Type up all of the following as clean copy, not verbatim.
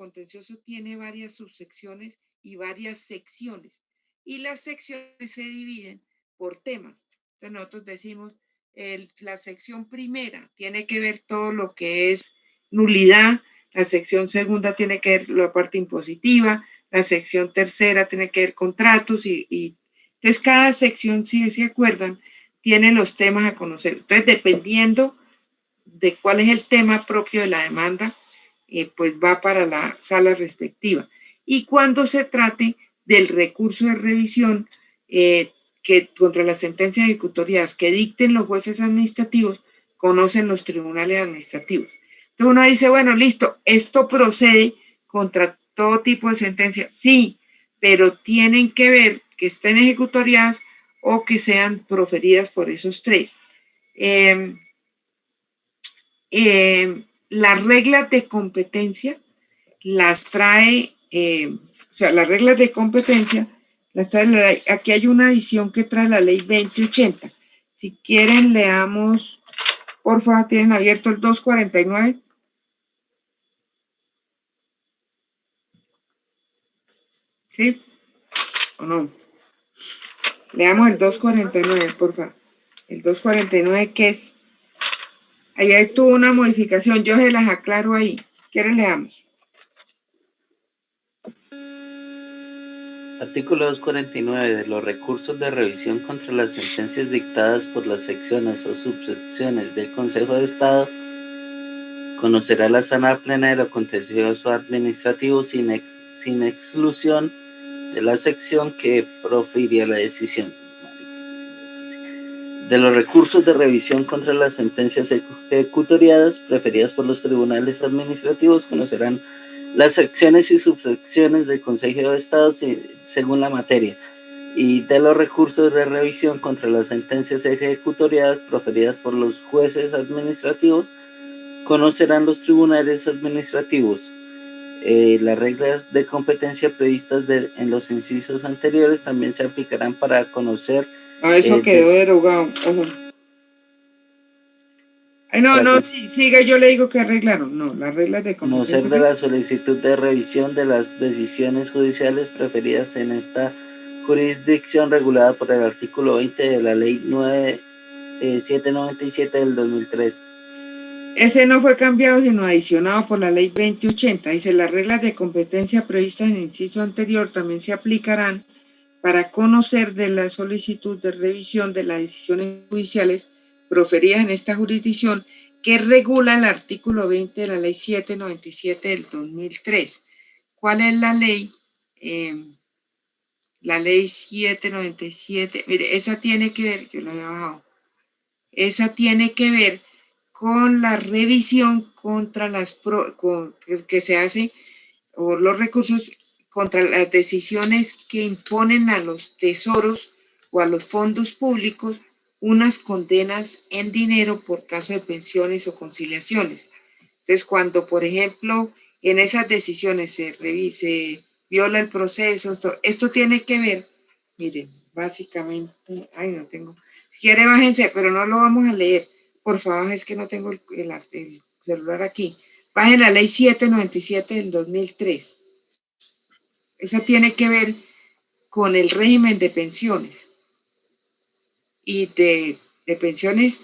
contencioso tiene varias subsecciones y varias secciones. Y las secciones se dividen por temas. Entonces nosotros decimos, la sección primera tiene que ver todo lo que es nulidad, la sección segunda tiene que ver la parte impositiva, la sección tercera tiene que ver contratos y entonces cada sección, si se acuerdan, tiene los temas a conocer. Entonces, dependiendo de cuál es el tema propio de la demanda, pues va para la sala respectiva. Y cuando se trate del recurso de revisión que contra las sentencias ejecutoriadas que dicten los jueces administrativos, conocen los tribunales administrativos. Entonces uno dice, bueno, listo, esto procede contra todo tipo de sentencia. Sí, pero tienen que ver que estén ejecutoriadas o que sean proferidas por esos tres. Las reglas de competencia las trae, o sea, las reglas de competencia las trae, aquí hay una edición que trae la ley 2080. Si quieren, leamos, por favor, tienen abierto el 249. ¿Sí? ¿O no? Leamos el 249, por favor. El 249, ¿qué es? Allá tuvo una modificación, yo se las aclaro ahí. ¿Quieren leamos? Artículo 249. De los recursos de revisión contra las sentencias dictadas por las secciones o subsecciones del Consejo de Estado, conocerá la sala plena de lo contencioso administrativo sin exclusión de la sección que profiere la decisión. De los recursos de revisión contra las sentencias ejecutoriadas preferidas por los tribunales administrativos, conocerán las secciones y subsecciones del Consejo de Estado según la materia, y de los recursos de revisión contra las sentencias ejecutoriadas proferidas por los jueces administrativos, conocerán los tribunales administrativos. Las reglas de competencia previstas en los incisos anteriores también se aplicarán para conocer. Eso quedó derogado. Ojo. Ay, no, siga, yo le digo que arreglaron. No, las reglas de competencia. Conocer de la solicitud de revisión de las decisiones judiciales preferidas en esta jurisdicción regulada por el artículo 20 de la ley 797 del 2003. Ese no fue cambiado, sino adicionado por la ley 2080. Dice, las reglas de competencia previstas en el inciso anterior también se aplicarán para conocer de la solicitud de revisión de las decisiones judiciales proferidas en esta jurisdicción que regula el artículo 20 de la ley 797 del 2003. ¿Cuál es la ley? La ley 797. Mire, esa tiene que ver, yo la había bajado. Esa tiene que ver con la revisión contra que se hace o los recursos contra las decisiones que imponen a los tesoros o a los fondos públicos unas condenas en dinero por caso de pensiones o conciliaciones. Entonces, cuando, por ejemplo, en esas decisiones se revise, viola el proceso, esto tiene que ver, miren, básicamente, ay, no tengo, si quiere bájense, pero no lo vamos a leer, por favor, es que no tengo el celular aquí. Bajen la ley 797 del 2003. Esa tiene que ver con el régimen de pensiones y de pensiones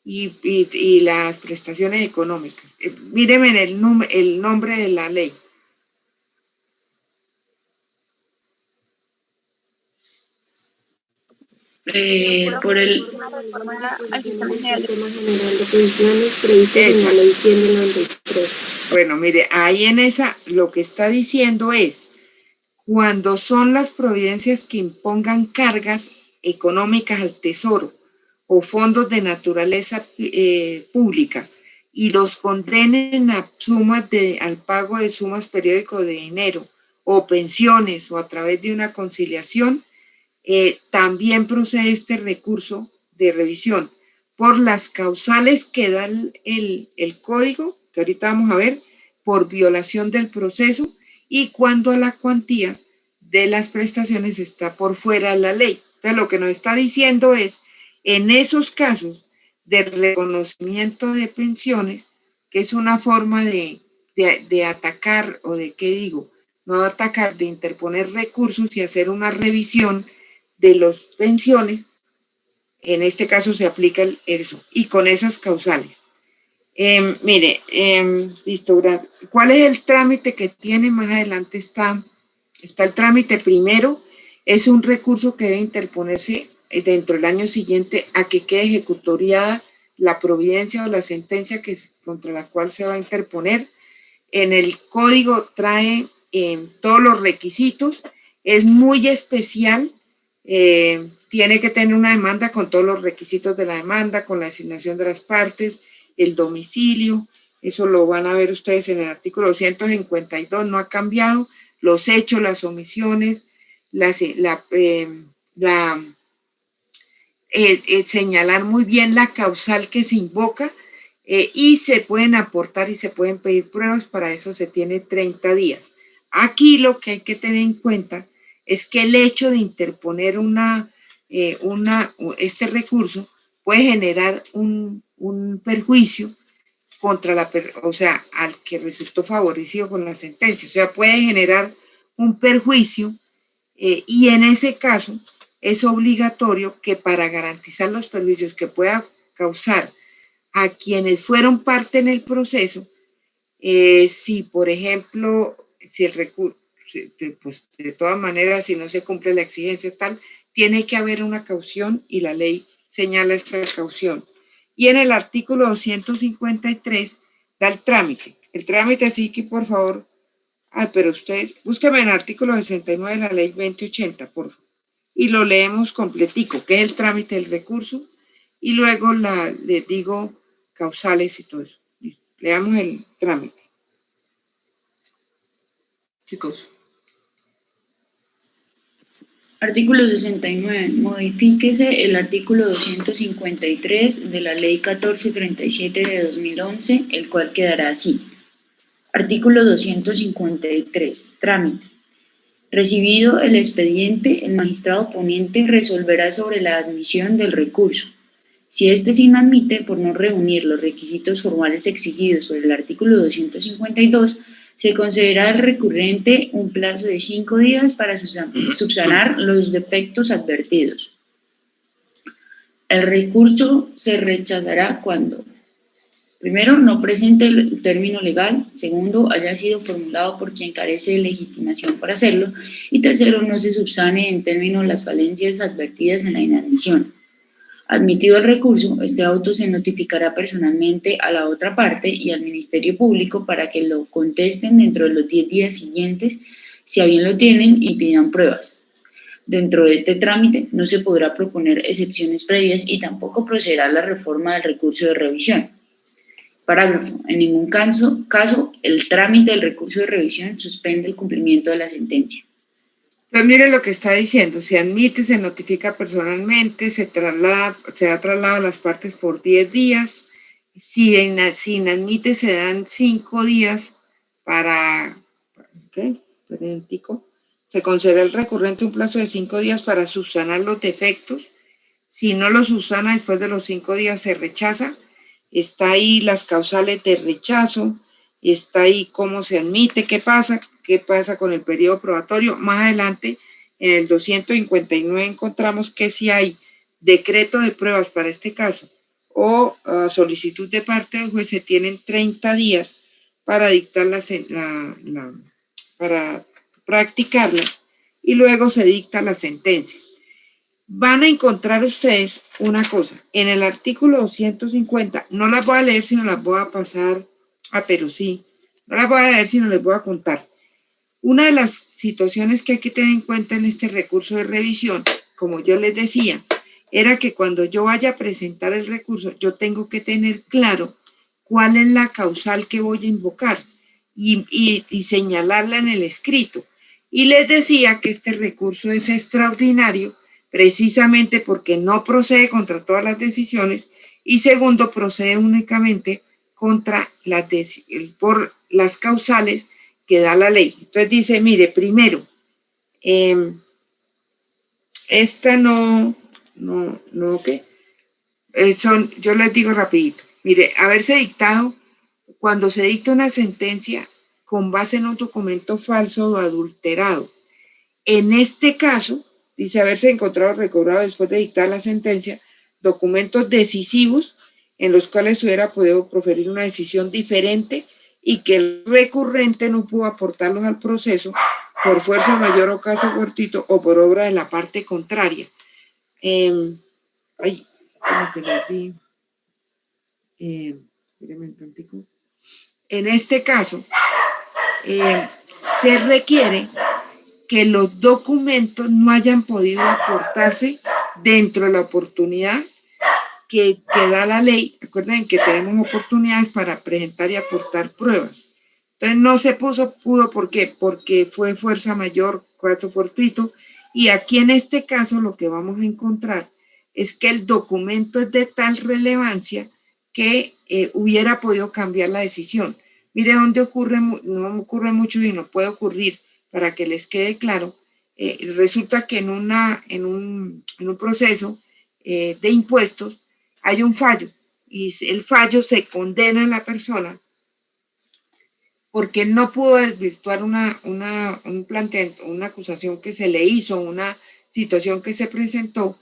y las prestaciones económicas. Mírenme el nombre de la ley. Por el reforma al sistema general de pensiones previsto en la ley 193. Bueno, mire, ahí en esa lo que está diciendo es cuando son las providencias que impongan cargas económicas al tesoro o fondos de naturaleza pública y los condenen a al pago de sumas periódicas de dinero o pensiones o a través de una conciliación, también procede este recurso de revisión por las causales que da el código, que ahorita vamos a ver, por violación del proceso y cuando la cuantía de las prestaciones está por fuera de la ley. Entonces, lo que nos está diciendo es, en esos casos de reconocimiento de pensiones, que es una forma de de atacar, o de qué digo, no de atacar, de interponer recursos y hacer una revisión de las pensiones. En este caso se aplica eso, y con esas causales. Mire, listo, ¿cuál es el trámite que tiene? Más adelante está el trámite primero, es un recurso que debe interponerse dentro del año siguiente a que quede ejecutoriada la providencia o la sentencia contra la cual se va a interponer. En el código trae todos los requisitos, es muy especial, tiene que tener una demanda con todos los requisitos de la demanda, con la asignación de las partes, el domicilio, eso lo van a ver ustedes en el artículo 252, no ha cambiado, los hechos, las omisiones, señalar muy bien la causal que se invoca, y se pueden aportar y se pueden pedir pruebas, para eso se tiene 30 días. Aquí lo que hay que tener en cuenta es que el hecho de interponer este recurso puede generar un perjuicio contra o sea, al que resultó favorecido con la sentencia. O sea, puede generar un perjuicio, y en ese caso es obligatorio que, para garantizar los perjuicios que pueda causar a quienes fueron parte en el proceso, si por ejemplo, si el recurso, pues de todas maneras, si no se cumple la exigencia tal, tiene que haber una caución, y la ley señala esta caución. Y en el artículo 253 da el trámite. El trámite, sí que por favor, pero usted, búsqueme en el artículo 69 de la ley 2080, por favor, y lo leemos completico, que es el trámite del recurso, y luego les digo causales y todo eso. Leamos el trámite, chicos. Artículo 69. Modifíquese el artículo 253 de la Ley 1437 de 2011, el cual quedará así. Artículo 253. Trámite. Recibido el expediente, el magistrado ponente resolverá sobre la admisión del recurso. Si éste se inadmite por no reunir los requisitos formales exigidos por el artículo 252, se concederá al recurrente un plazo de 5 días para subsanar los defectos advertidos. El recurso se rechazará cuando: primero, no presente el término legal; segundo, haya sido formulado por quien carece de legitimación para hacerlo; y tercero, no se subsane en términos las falencias advertidas en la inadmisión. Admitido el recurso, este auto se notificará personalmente a la otra parte y al Ministerio Público para que lo contesten dentro de los 10 días siguientes, si a bien lo tienen, y pidan pruebas. Dentro de este trámite no se podrá proponer excepciones previas y tampoco procederá a la reforma del recurso de revisión. Parágrafo. En ningún caso, el trámite del recurso de revisión suspende el cumplimiento de la sentencia. Entonces, mire lo que está diciendo: se admite, se notifica personalmente, se da traslado a las partes por 10 días, si inadmite se dan 5 días para, ¿qué? Se concede al recurrente un plazo de 5 días para subsanar los defectos. Si no lo subsana después de los 5 días, se rechaza. Está ahí las causales de rechazo, está ahí cómo se admite, qué pasa con el periodo probatorio. Más adelante, en el 259, encontramos que si hay decreto de pruebas para este caso o solicitud de parte del juez, se tienen 30 días para dictar para practicarlas, y luego se dicta la sentencia. Van a encontrar ustedes una cosa, en el artículo 250, no las voy a leer, sino las voy a pasar, pero sí, no las voy a leer, sino les voy a contar. Una de las situaciones que hay que tener en cuenta en este recurso de revisión, como yo les decía, era que cuando yo vaya a presentar el recurso, yo tengo que tener claro cuál es la causal que voy a invocar y señalarla en el escrito. Y les decía que este recurso es extraordinario, precisamente porque no procede contra todas las decisiones, y segundo, procede únicamente contra por las causales que da la ley. Entonces dice, mire, primero, esta ¿qué? Yo les digo rapidito. Mire, haberse dictado cuando se dicta una sentencia con base en un documento falso o adulterado. En este caso, dice haberse encontrado recobrado después de dictar la sentencia documentos decisivos en los cuales se hubiera podido proferir una decisión diferente y que el recurrente no pudo aportarlos al proceso por fuerza mayor o caso fortuito o por obra de la parte contraria. Ay, como que les di. Espérenme un tantico. En este caso, se requiere que los documentos no hayan podido aportarse dentro de la oportunidad que da la ley. Recuerden que tenemos oportunidades para presentar y aportar pruebas. Entonces no se pudo, ¿por qué? Porque fue fuerza mayor, caso fortuito, y aquí en este caso lo que vamos a encontrar es que el documento es de tal relevancia que hubiera podido cambiar la decisión. Mire dónde ocurre, no ocurre mucho y no puede ocurrir, para que les quede claro. Resulta que en un proceso de impuestos hay un fallo y el fallo se condena a la persona porque no pudo desvirtuar un planteamiento, una acusación que se le hizo, una situación que se presentó,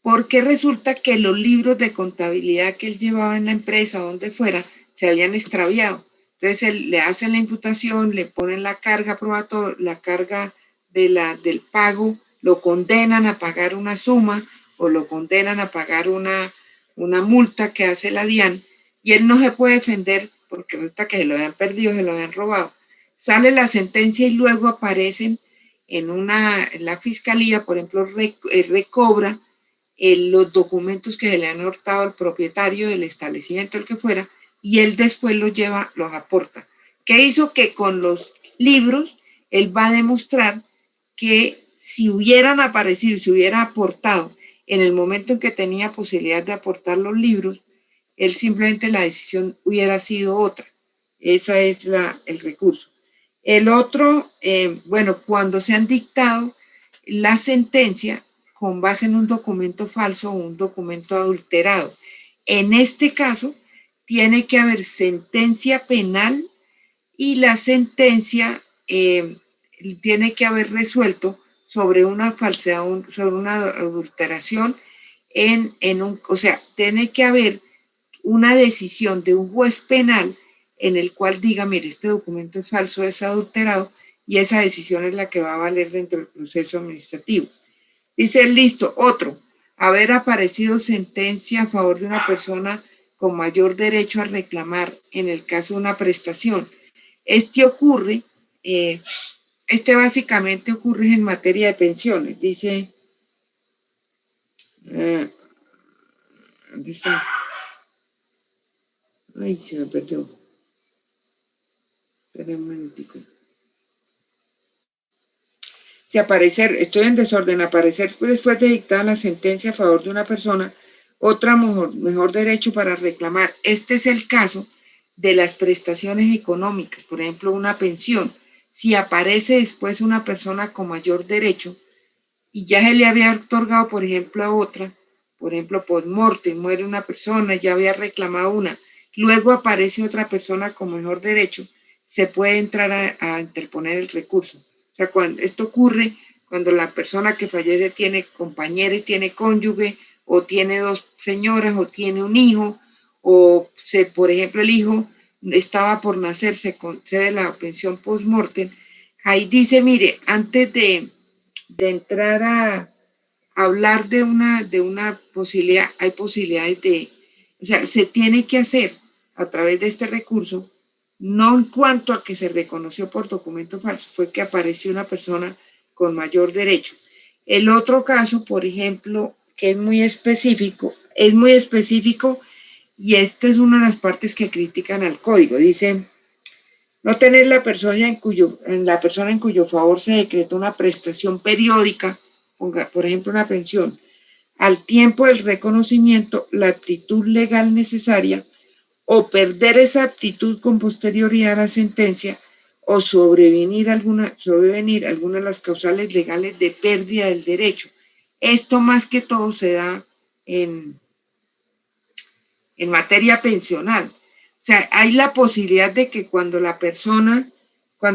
porque resulta que los libros de contabilidad que él llevaba en la empresa, donde fuera, se habían extraviado. Entonces le hacen la imputación, le ponen la carga probatoria, la carga del pago, lo condenan a pagar una suma o lo condenan a pagar una multa que hace la DIAN y él no se puede defender porque resulta que se lo habían perdido, se lo habían robado. Sale la sentencia y luego aparecen en la fiscalía, por ejemplo, recobra los documentos que se le han hurtado al propietario del establecimiento, el que fuera, y él después los lleva, los aporta. ¿Qué hizo? Que con los libros él va a demostrar que si hubieran aparecido, si hubiera aportado en el momento en que tenía posibilidad de aportar los libros, él simplemente la decisión hubiera sido otra. Ese es el recurso. El otro, bueno, cuando se han dictado la sentencia con base en un documento falso o un documento adulterado. En este caso, tiene que haber sentencia penal y la sentencia tiene que haber resuelto sobre una falsedad, sobre una adulteración o sea, tiene que haber una decisión de un juez penal en el cual diga, mire, este documento es falso, es adulterado, y esa decisión es la que va a valer dentro del proceso administrativo. Dice, listo, otro, haber aparecido sentencia a favor de una persona con mayor derecho a reclamar en el caso de una prestación. Este básicamente ocurre en materia de pensiones. Dice, ¿dónde está? Ay, se me perdió. Espera un momentico. Si aparecer, estoy en desorden, aparecer después de dictada la sentencia a favor de una persona, otra mejor derecho para reclamar. Este es el caso de las prestaciones económicas, por ejemplo, una pensión. Si aparece después una persona con mayor derecho y ya se le había otorgado, por ejemplo, a otra, por ejemplo, por muerte, muere una persona, ya había reclamado una, luego aparece otra persona con mejor derecho, se puede entrar a interponer el recurso. O sea, esto ocurre cuando la persona que fallece tiene compañera y tiene cónyuge, o tiene dos señoras, o tiene un hijo, o por ejemplo el hijo estaba por nacer, se concede la pensión post-mortem. Ahí dice, mire, antes de entrar a hablar de una posibilidad, hay posibilidades o sea, se tiene que hacer a través de este recurso, no en cuanto a que se reconoció por documento falso, fue que apareció una persona con mayor derecho. El otro caso, por ejemplo, que es muy específico y esta es una de las partes que critican al código. Dice, no tener la persona en cuyo favor se decretó una prestación periódica, por ejemplo una pensión, al tiempo del reconocimiento, la aptitud legal necesaria o perder esa aptitud con posterioridad a la sentencia o sobrevenir alguna de las causales legales de pérdida del derecho. Esto más que todo se da en materia pensional. O sea, hay la posibilidad de que cuando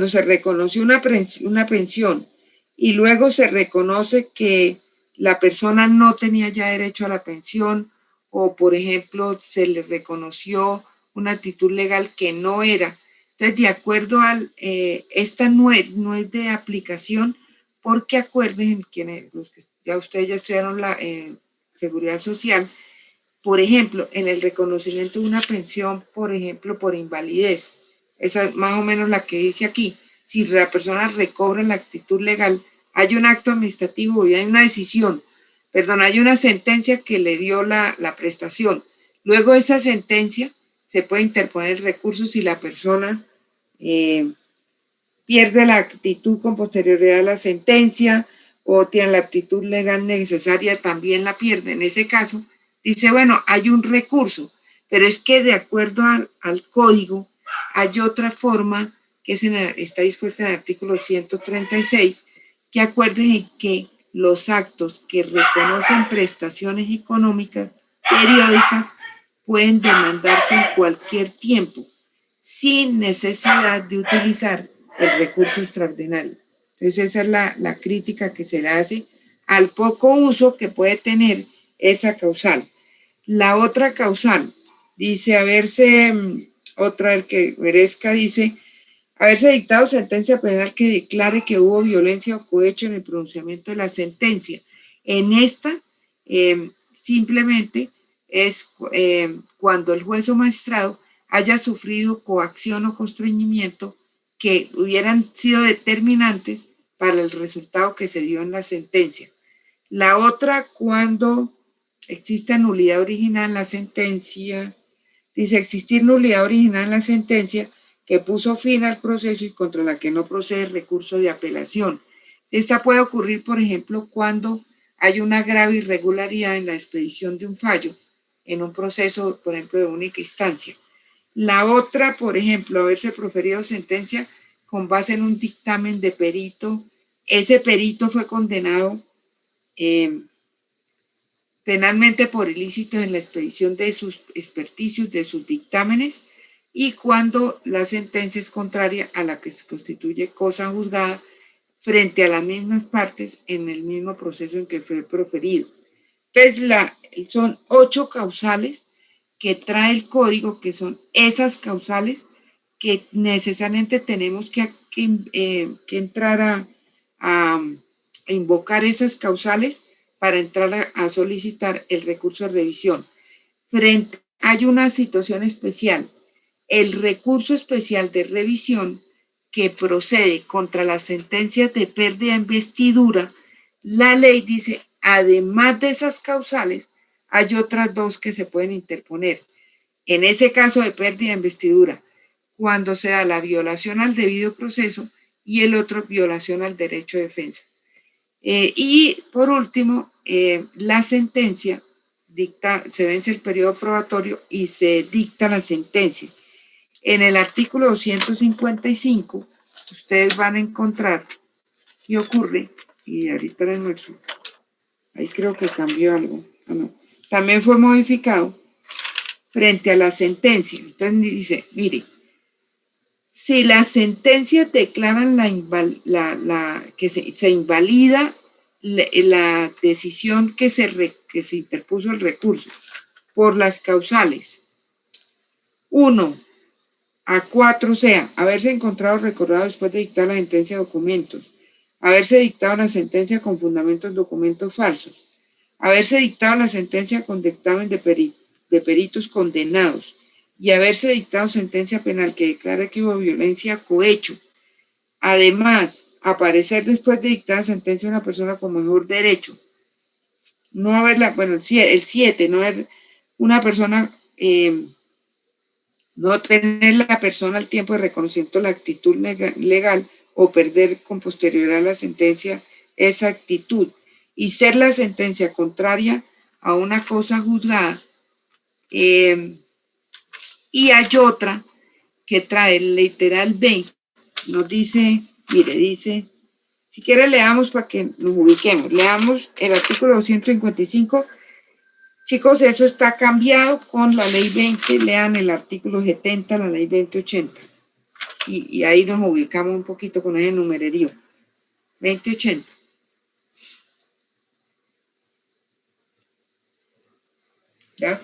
se reconoció una pensión y luego se reconoce que la persona no tenía ya derecho a la pensión o, por ejemplo, se le reconoció una actitud legal que no era. Entonces, de acuerdo esta no es de aplicación porque acuerden los que ya ustedes ya estudiaron la seguridad social, por ejemplo, en el reconocimiento de una pensión, por ejemplo, por invalidez, esa es más o menos la que dice aquí, si la persona recobra la actitud legal, hay un acto administrativo y hay una decisión, perdón, hay una sentencia que le dio la prestación. Luego de esa sentencia se puede interponer el recurso si la persona pierde la actitud con posterioridad a la sentencia o tiene la actitud legal necesaria, también la pierde. En ese caso, dice, bueno, hay un recurso, pero es que de acuerdo al código hay otra forma que está dispuesta en el artículo 136, que acuerden que los actos que reconocen prestaciones económicas periódicas pueden demandarse en cualquier tiempo, sin necesidad de utilizar el recurso extraordinario. Entonces esa es la crítica que se le hace al poco uso que puede tener esa causal. La otra causal dice otra el que merezca, dice haberse dictado sentencia penal que declare que hubo violencia o cohecho en el pronunciamiento de la sentencia. En esta, simplemente es cuando el juez o magistrado haya sufrido coacción o constreñimiento que hubieran sido determinantes para el resultado que se dio en la sentencia. La otra, cuando existe nulidad original en la sentencia, dice existir nulidad original en la sentencia que puso fin al proceso y contra la que no procede recurso de apelación. Esta puede ocurrir, por ejemplo, cuando hay una grave irregularidad en la expedición de un fallo en un proceso, por ejemplo, de única instancia. La otra, por ejemplo, haberse proferido sentencia con base en un dictamen de perito. Ese perito fue condenado penalmente por ilícitos en la expedición de sus experticios, de sus dictámenes, y cuando la sentencia es contraria a la que se constituye cosa juzgada frente a las mismas partes en el mismo proceso en que fue proferido. Entonces, son 8 causales que trae el código, que son esas causales que necesariamente tenemos que entrar a invocar esas causales para entrar a solicitar el recurso de revisión. Hay una situación especial, el recurso especial de revisión que procede contra las sentencias de pérdida de investidura. La ley dice, además de esas causales, hay otras 2 que se pueden interponer. En ese caso de pérdida de investidura, cuando se da la violación al debido proceso y el otro violación al derecho de defensa. Y por último, la sentencia se vence el periodo probatorio y se dicta la sentencia. En el artículo 255, ustedes van a encontrar qué ocurre, y ahorita les muestro, ahí creo que cambió algo, no, también fue modificado frente a la sentencia. Entonces dice, mire, si las sentencias declaran que se invalida la decisión que se interpuso el recurso por las causales 1 a 4, o sea, haberse encontrado recordado después de dictar la sentencia de documentos, haberse dictado la sentencia con fundamentos documentos falsos, haberse dictado la sentencia con dictamen de peritos condenados y haberse dictado sentencia penal que declara que hubo violencia cohecho. Además, aparecer después de dictada sentencia una persona con mejor derecho. No haberla, bueno, el 7, no haber una persona, no tener la persona al tiempo de reconocimiento de la actitud legal o perder con posterioridad a la sentencia esa actitud y ser la sentencia contraria a una cosa juzgada. Y hay otra que trae el literal B, nos dice, mire, dice, si quiere leamos para que nos ubiquemos, leamos el artículo 255, Chicos, eso está cambiado con la ley 20, lean el artículo 70, la ley 2080. Y ahí nos ubicamos un poquito con ese numererío. 2080. ¿Ya?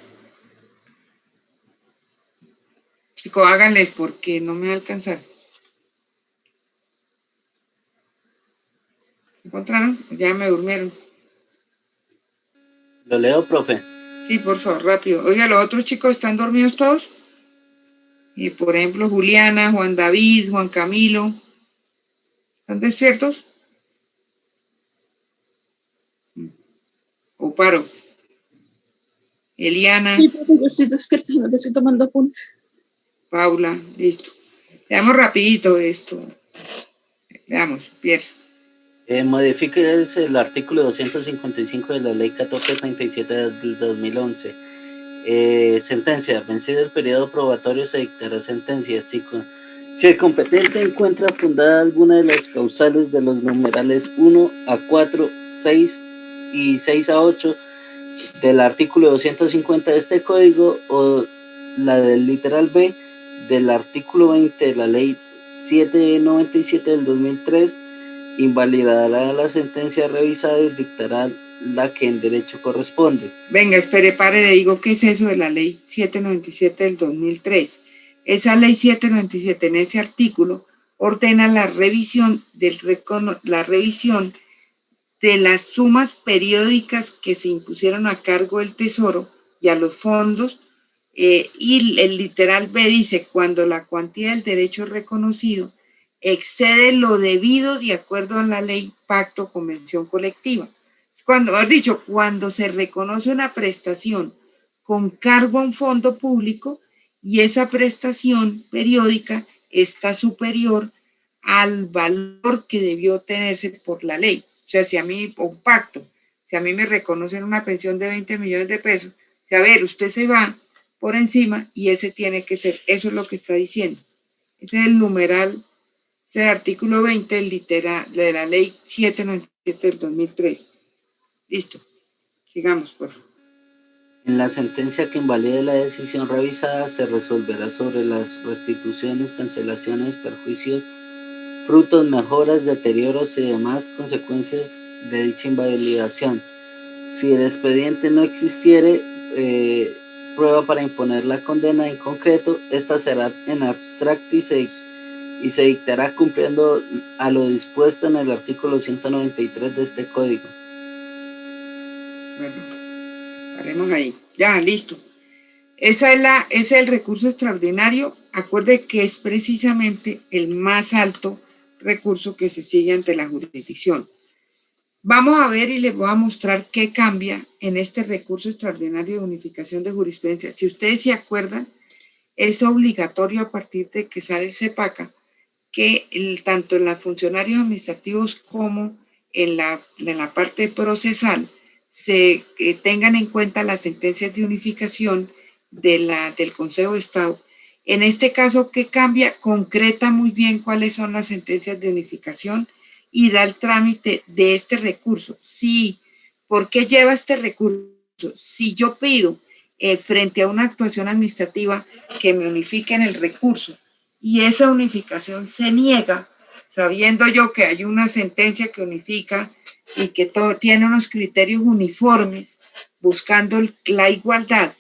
Chicos, háganles porque no me va a alcanzar. ¿Encontraron? Ya me durmieron. Lo leo, profe. Sí, por favor, rápido. Oiga, los otros chicos están dormidos todos. Y por ejemplo, Juliana, Juan David, Juan Camilo. ¿Están despiertos? O paro. Eliana. Sí, profe, yo estoy despierta, no te estoy tomando apuntes. Paula, listo. Veamos rapidito esto. Veamos, Pierre. Modifique el artículo 255 de la ley 1437 del 2011. Sentencia. Vencido el periodo probatorio se dictará sentencia. Si el competente encuentra fundada alguna de las causales de los numerales 1 a 4, 6 y 6 a 8 del artículo 250 de este código o la del literal B del artículo 20 de la ley 797 del 2003, invalidará la sentencia revisada y dictará la que en derecho corresponde. Venga, espere, pare, le digo qué es eso de la ley 797 del 2003. Esa ley 797 en ese artículo ordena la revisión de las sumas periódicas que se impusieron a cargo del Tesoro y a los fondos, y el literal B dice, cuando la cuantía del derecho reconocido excede lo debido de acuerdo a la ley, pacto o convención colectiva. Cuando, has dicho, cuando se reconoce una prestación con cargo a un fondo público y esa prestación periódica está superior al valor que debió tenerse por la ley. O sea, si a mí, un pacto, si a mí me reconocen una pensión de 20 millones de pesos, o sea, a ver, usted se va por encima y ese tiene que ser, eso es lo que está diciendo. Ese es el numeral, ese es el artículo 20 de la ley 797 del 2003. Listo, sigamos, por favor. En la sentencia que invalide la decisión revisada se resolverá sobre las restituciones, cancelaciones, perjuicios, frutos, mejoras, deterioros y demás consecuencias de dicha invalidación. Si el expediente no existiere prueba para imponer la condena en concreto, esta será en abstracto y se dictará cumpliendo a lo dispuesto en el artículo 193 de este código. Bueno, paremos ahí. Ya, listo. Ese es el recurso extraordinario. Acuerde que es precisamente el más alto recurso que se sigue ante la jurisdicción. Vamos a ver y les voy a mostrar qué cambia en este recurso extraordinario de unificación de jurisprudencia. Si ustedes se acuerdan, es obligatorio a partir de que sale el CEPACA que tanto en los funcionarios administrativos como en la parte procesal se tengan en cuenta las sentencias de unificación del Consejo de Estado. En este caso, ¿qué cambia? Concreta muy bien cuáles son las sentencias de unificación y da el trámite de este recurso. Sí, ¿por qué lleva este recurso? Si yo pido frente a una actuación administrativa que me unifiquen el recurso y esa unificación se niega, sabiendo yo que hay una sentencia que unifica y que todo tiene unos criterios uniformes, buscando la igualdad,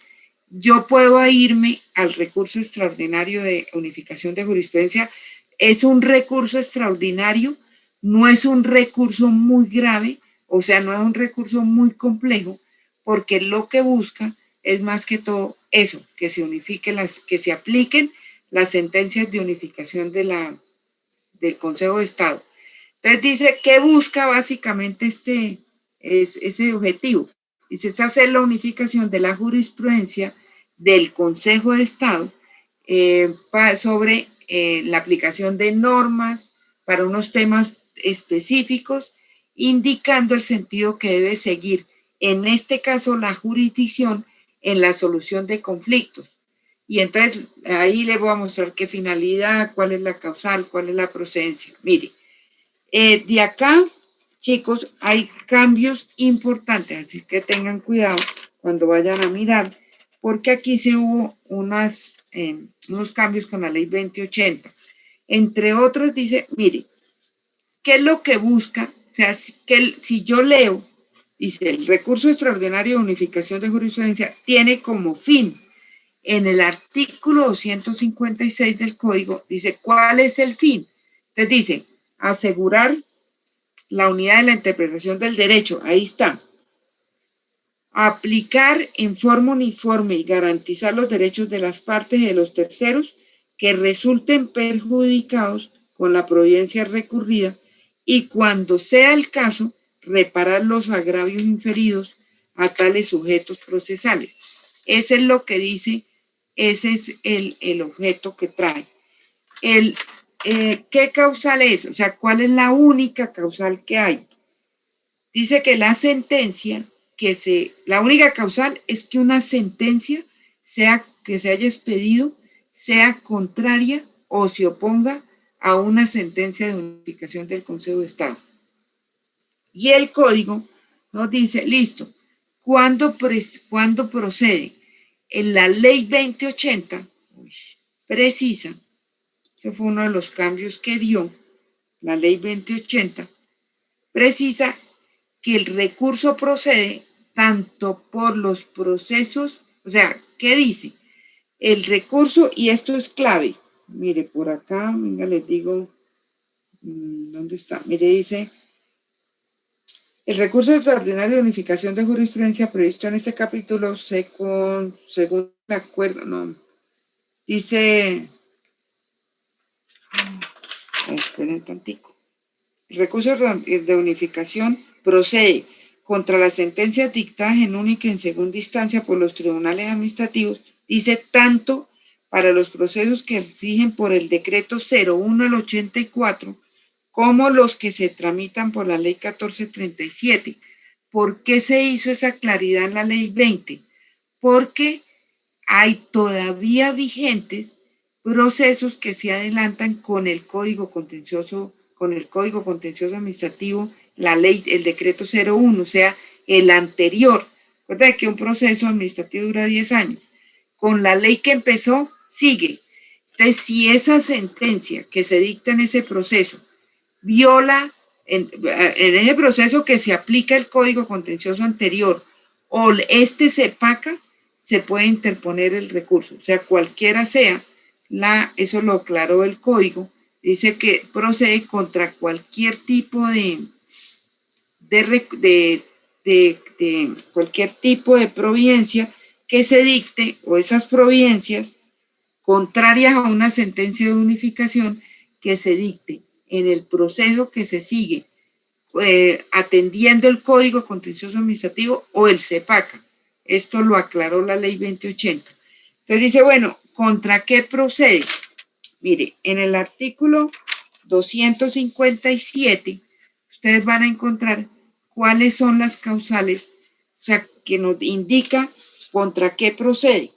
yo puedo irme al recurso extraordinario de unificación de jurisprudencia. Es un recurso extraordinario, no es un recurso muy grave, o sea, no es un recurso muy complejo, porque lo que busca es más que todo eso, que se unifiquen que se apliquen las sentencias de unificación del Consejo de Estado. Entonces dice que busca básicamente ese objetivo. Dice, es hacer la unificación de la jurisprudencia del Consejo de Estado sobre la aplicación de normas para unos temas específicos, indicando el sentido que debe seguir, en este caso, la jurisdicción en la solución de conflictos. Y entonces ahí le voy a mostrar qué finalidad, cuál es la causal, cuál es la procedencia. Mire, de acá, chicos, hay cambios importantes, así que tengan cuidado cuando vayan a mirar, porque aquí se hubo unos cambios con la ley 2080. Entre otros dice, mire, ¿qué es lo que busca? O sea, si yo leo, dice, el recurso extraordinario de unificación de jurisprudencia tiene como fin, en el artículo 256 del código, dice, ¿cuál es el fin? Entonces dice, asegurar la unidad de la interpretación del derecho, ahí está. Aplicar en forma uniforme y garantizar los derechos de las partes y de los terceros que resulten perjudicados con la providencia recurrida y, cuando sea el caso, reparar los agravios inferidos a tales sujetos procesales. Ese es lo que dice, ese es el objeto que trae. ¿Qué causal es? O sea, ¿cuál es la única causal que hay? Dice que la sentencia, la única causal es que una sentencia que se haya expedido sea contraria o se oponga a una sentencia de unificación del Consejo de Estado. Y el código nos dice, listo, ¿cuándo procede? En la ley 2080 precisa, ese fue uno de los cambios que dio la ley 2080, precisa que el recurso procede tanto por los procesos, o sea, ¿qué dice? El recurso, y esto es clave, mire, por acá, venga, les digo, ¿dónde está? Mire, dice, el recurso extraordinario de unificación de jurisprudencia previsto en este capítulo, según el acuerdo, no, dice, esperen tantico, el recurso de unificación procede contra las sentencias dictadas en única y en segunda instancia por los tribunales administrativos, dice tanto para los procesos que exigen por el decreto 01 del 84, como los que se tramitan por la ley 1437. ¿Por qué se hizo esa claridad en la ley 20? Porque hay todavía vigentes procesos que se adelantan con el Código Contencioso Administrativo, la ley, el decreto 01, o sea, el anterior. Recuerda que un proceso administrativo dura 10 años. Con la ley que empezó, sigue. Entonces, si esa sentencia que se dicta en ese proceso viola, en ese proceso que se aplica el Código Contencioso anterior o se paca, se puede interponer el recurso. O sea, cualquiera sea, eso lo aclaró el código, dice que procede contra cualquier tipo de cualquier tipo de providencia que se dicte, o esas providencias contrarias a una sentencia de unificación que se dicte en el proceso que se sigue, atendiendo el Código Contencioso Administrativo o el CEPACA. Esto lo aclaró la ley 2080. Entonces dice, bueno, ¿contra qué procede? Mire, en el artículo 257, ustedes van a encontrar cuáles son las causales, o sea, que nos indica contra qué procede.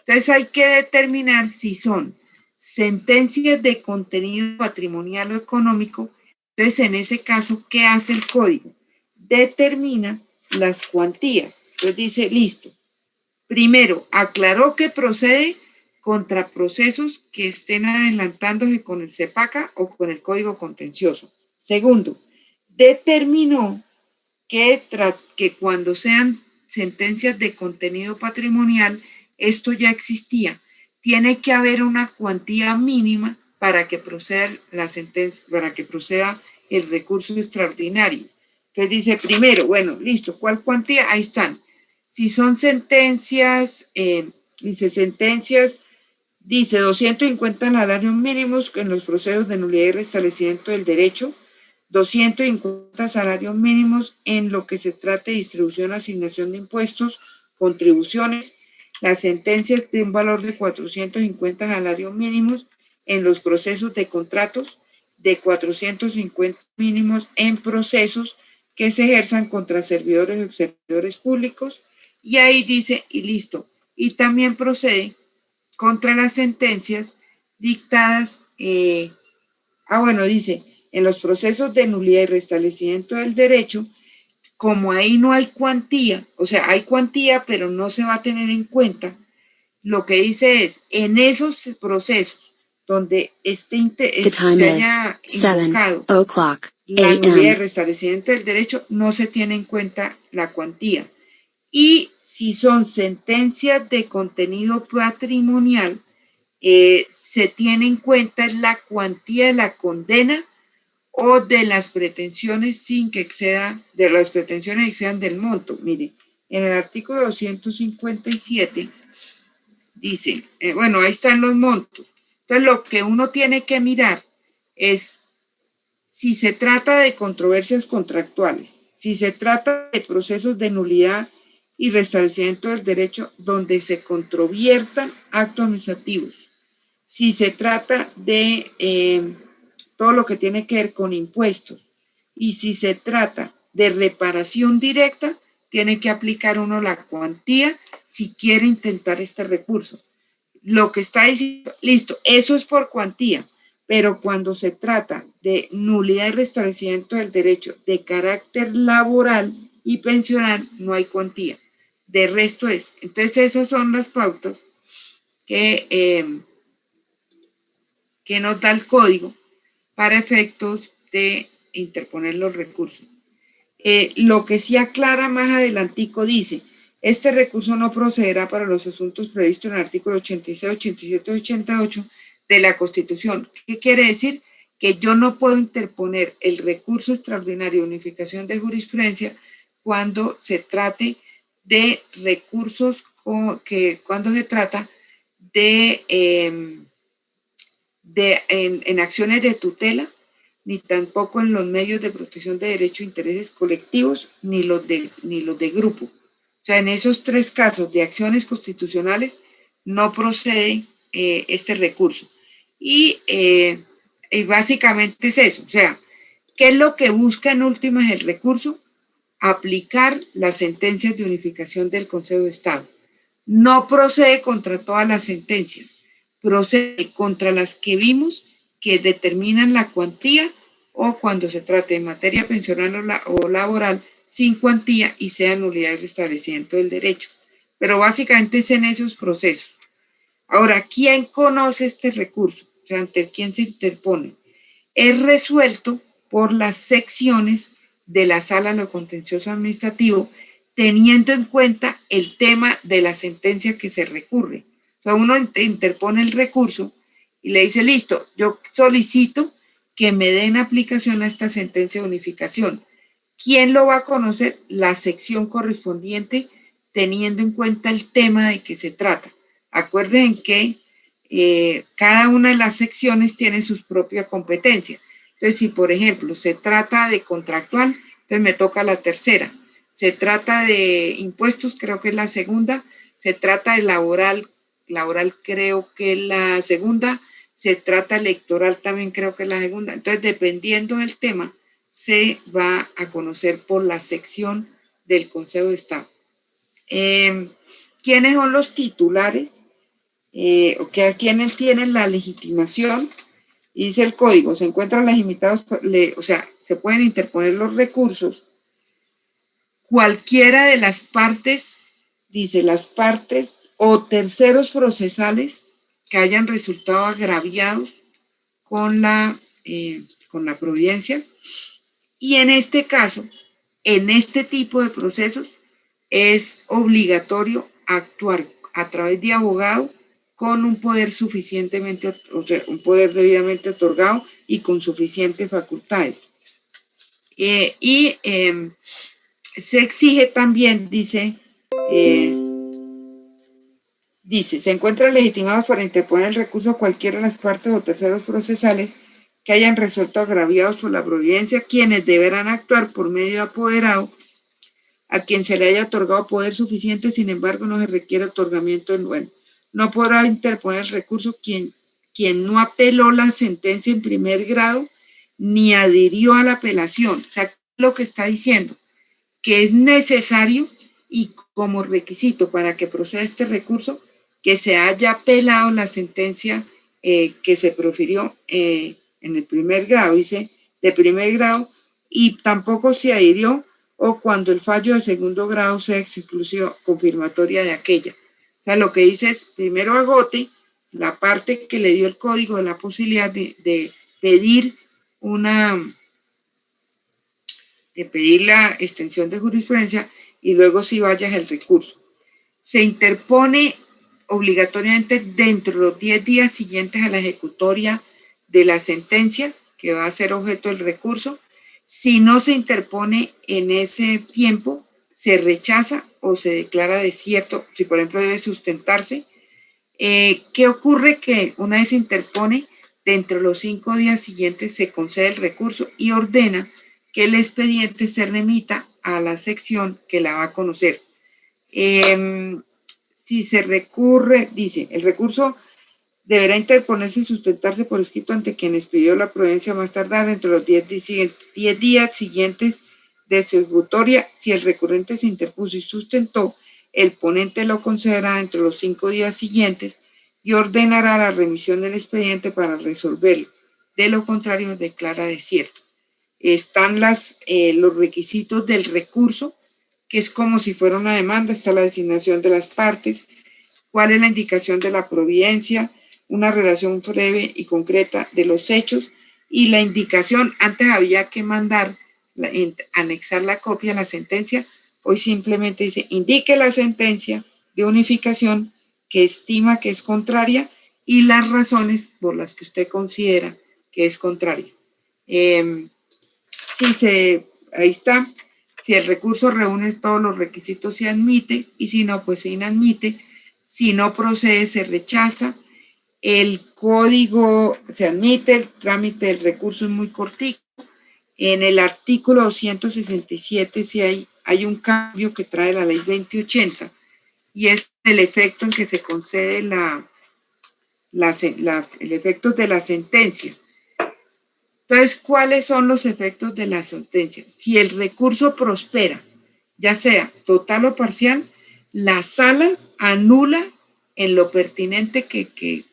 Entonces hay que determinar si son sentencias de contenido patrimonial o económico. Entonces, en ese caso, ¿qué hace el código? Determina las cuantías. Entonces dice, listo. Primero, aclaró que procede contra procesos que estén adelantándose con el CEPACA o con el Código Contencioso. Segundo, determinó que cuando sean sentencias de contenido patrimonial, esto ya existía. Tiene que haber una cuantía mínima para que proceda la sentencia, para que proceda el recurso extraordinario. Entonces dice primero, bueno, listo, ¿cuál cuantía? Ahí están. Si son sentencias, dice 250 salarios mínimos en los procesos de nulidad y restablecimiento del derecho, 250 salarios mínimos en lo que se trate de distribución, asignación de impuestos, contribuciones, las sentencias de un valor de 450 salarios mínimos en los procesos de contratos, de 450 mínimos en procesos que se ejerzan contra servidores o servidores públicos, y ahí dice, y listo, y también procede contra las sentencias dictadas, dice, en los procesos de nulidad y restablecimiento del derecho, como ahí no hay cuantía, o sea, hay cuantía, pero no se va a tener en cuenta, lo que dice es, en esos procesos donde The time se is haya 7 invocado o'clock la nulidad de a.m. restablecimiento del derecho, no se tiene en cuenta la cuantía. Y si son sentencias de contenido patrimonial, se tiene en cuenta la cuantía de la condena o de las pretensiones sin que exceda, de las pretensiones excedan del monto. Mire, en el artículo 257 dice, bueno, ahí están los montos. Entonces, lo que uno tiene que mirar es si se trata de controversias contractuales, si se trata de procesos de nulidad y restablecimiento del derecho donde se controviertan actos administrativos, si se trata de todo lo que tiene que ver con impuestos y si se trata de reparación directa, tiene que aplicar uno la cuantía si quiere intentar este recurso. Lo que está diciendo, listo, eso es por cuantía, pero cuando se trata de nulidad y restablecimiento del derecho de carácter laboral y pensional, no hay cuantía. De resto es. Entonces, esas son las pautas que nos da el código para efectos de interponer los recursos. Lo que sí aclara más adelantico dice, este recurso no procederá para los asuntos previstos en el artículo 86, 87, 88 de la Constitución. ¿Qué quiere decir? Que yo no puedo interponer el recurso extraordinario de unificación de jurisprudencia cuando se trate de recursos cuando se trata de en acciones de tutela, ni tampoco en los medios de protección de derechos e intereses colectivos, ni los de grupo. O sea, en esos tres casos de acciones constitucionales no procede este recurso. Y básicamente es eso. O sea, ¿qué es lo que busca en últimas el recurso? Aplicar las sentencias de unificación del Consejo de Estado. No procede contra todas las sentencias, procede contra las que vimos que determinan la cuantía o cuando se trate de materia pensional o laboral sin cuantía y sea nulidad y restablecimiento del derecho. Pero básicamente es en esos procesos. Ahora, ¿quién conoce este recurso? O sea, ¿ante quién se interpone? Es resuelto por las secciones de la Sala de lo Contencioso Administrativo, teniendo en cuenta el tema de la sentencia que se recurre. O sea, uno interpone el recurso y le dice, listo, yo solicito que me den aplicación a esta sentencia de unificación. ¿Quién lo va a conocer? La sección correspondiente, teniendo en cuenta el tema de que se trata. Acuerden que cada una de las secciones tiene sus propias competencias. Entonces, si por ejemplo se trata de contractual, entonces me toca la tercera. Se trata de impuestos, creo que es la segunda. Se trata de laboral creo que es la segunda. Se trata electoral también creo que es la segunda. Entonces, dependiendo del tema, se va a conocer por la sección del Consejo de Estado. ¿Quiénes son los titulares? ¿Quiénes tienen la legitimación? Y dice el código, se encuentran legitimados, o sea, se pueden interponer los recursos. Cualquiera de las partes, dice las partes o terceros procesales que hayan resultado agraviados con la providencia. Y en este caso, en este tipo de procesos, es obligatorio actuar a través de abogado con un poder suficientemente, o sea, un poder debidamente otorgado y con suficientes facultades. Se exige también, dice, se encuentran legitimados para interponer el recurso a cualquiera de las partes o terceros procesales que hayan resuelto agraviados por la providencia, quienes deberán actuar por medio de apoderado a quien se le haya otorgado poder suficiente, sin embargo, no se requiere otorgamiento no podrá interponer el recurso quien no apeló la sentencia en primer grado ni adhirió a la apelación. O sea, lo que está diciendo, que es necesario y como requisito para que proceda este recurso, que se haya apelado la sentencia que se profirió en el primer grado, dice, de primer grado, y tampoco se adhirió o cuando el fallo de segundo grado sea exclusiva confirmatoria de aquella. O sea, lo que dice es, primero agote la parte que le dio el código de la posibilidad de pedir la extensión de jurisprudencia y luego si vayas el recurso. Se interpone obligatoriamente dentro de los 10 días siguientes a la ejecutoria de la sentencia que va a ser objeto del recurso. Si no se interpone en ese tiempo, se rechaza o se declara desierto, si por ejemplo debe sustentarse. ¿Qué ocurre? Que una vez se interpone, dentro de los 5 días siguientes se concede el recurso y ordena que el expediente se remita a la sección que la va a conocer. Si se recurre, dice, el recurso deberá interponerse y sustentarse por escrito ante quien expidió la providencia más tardar dentro de los 10 días siguientes de su ejecutoria. Si el recurrente se interpuso y sustentó, el ponente lo concederá dentro de los 5 días siguientes y ordenará la remisión del expediente para resolverlo. De lo contrario, declara desierto. Están los requisitos del recurso, que es como si fuera una demanda. Está la designación de las partes, cuál es la indicación de la providencia, una relación breve y concreta de los hechos y la indicación. Antes había que anexar la copia a la sentencia, hoy simplemente dice, indique la sentencia de unificación que estima que es contraria y las razones por las que usted considera que es contraria. Ahí está. Si el recurso reúne todos los requisitos, se admite, y si no, pues se inadmite. Si no procede, se rechaza. El código se admite, el trámite del recurso es muy cortito. En el artículo 267 sí hay un cambio que trae la ley 2080 y es el efecto en que se concede el efecto de la sentencia. Entonces, ¿cuáles son los efectos de la sentencia? Si el recurso prospera, ya sea total o parcial, la sala anula en lo pertinente que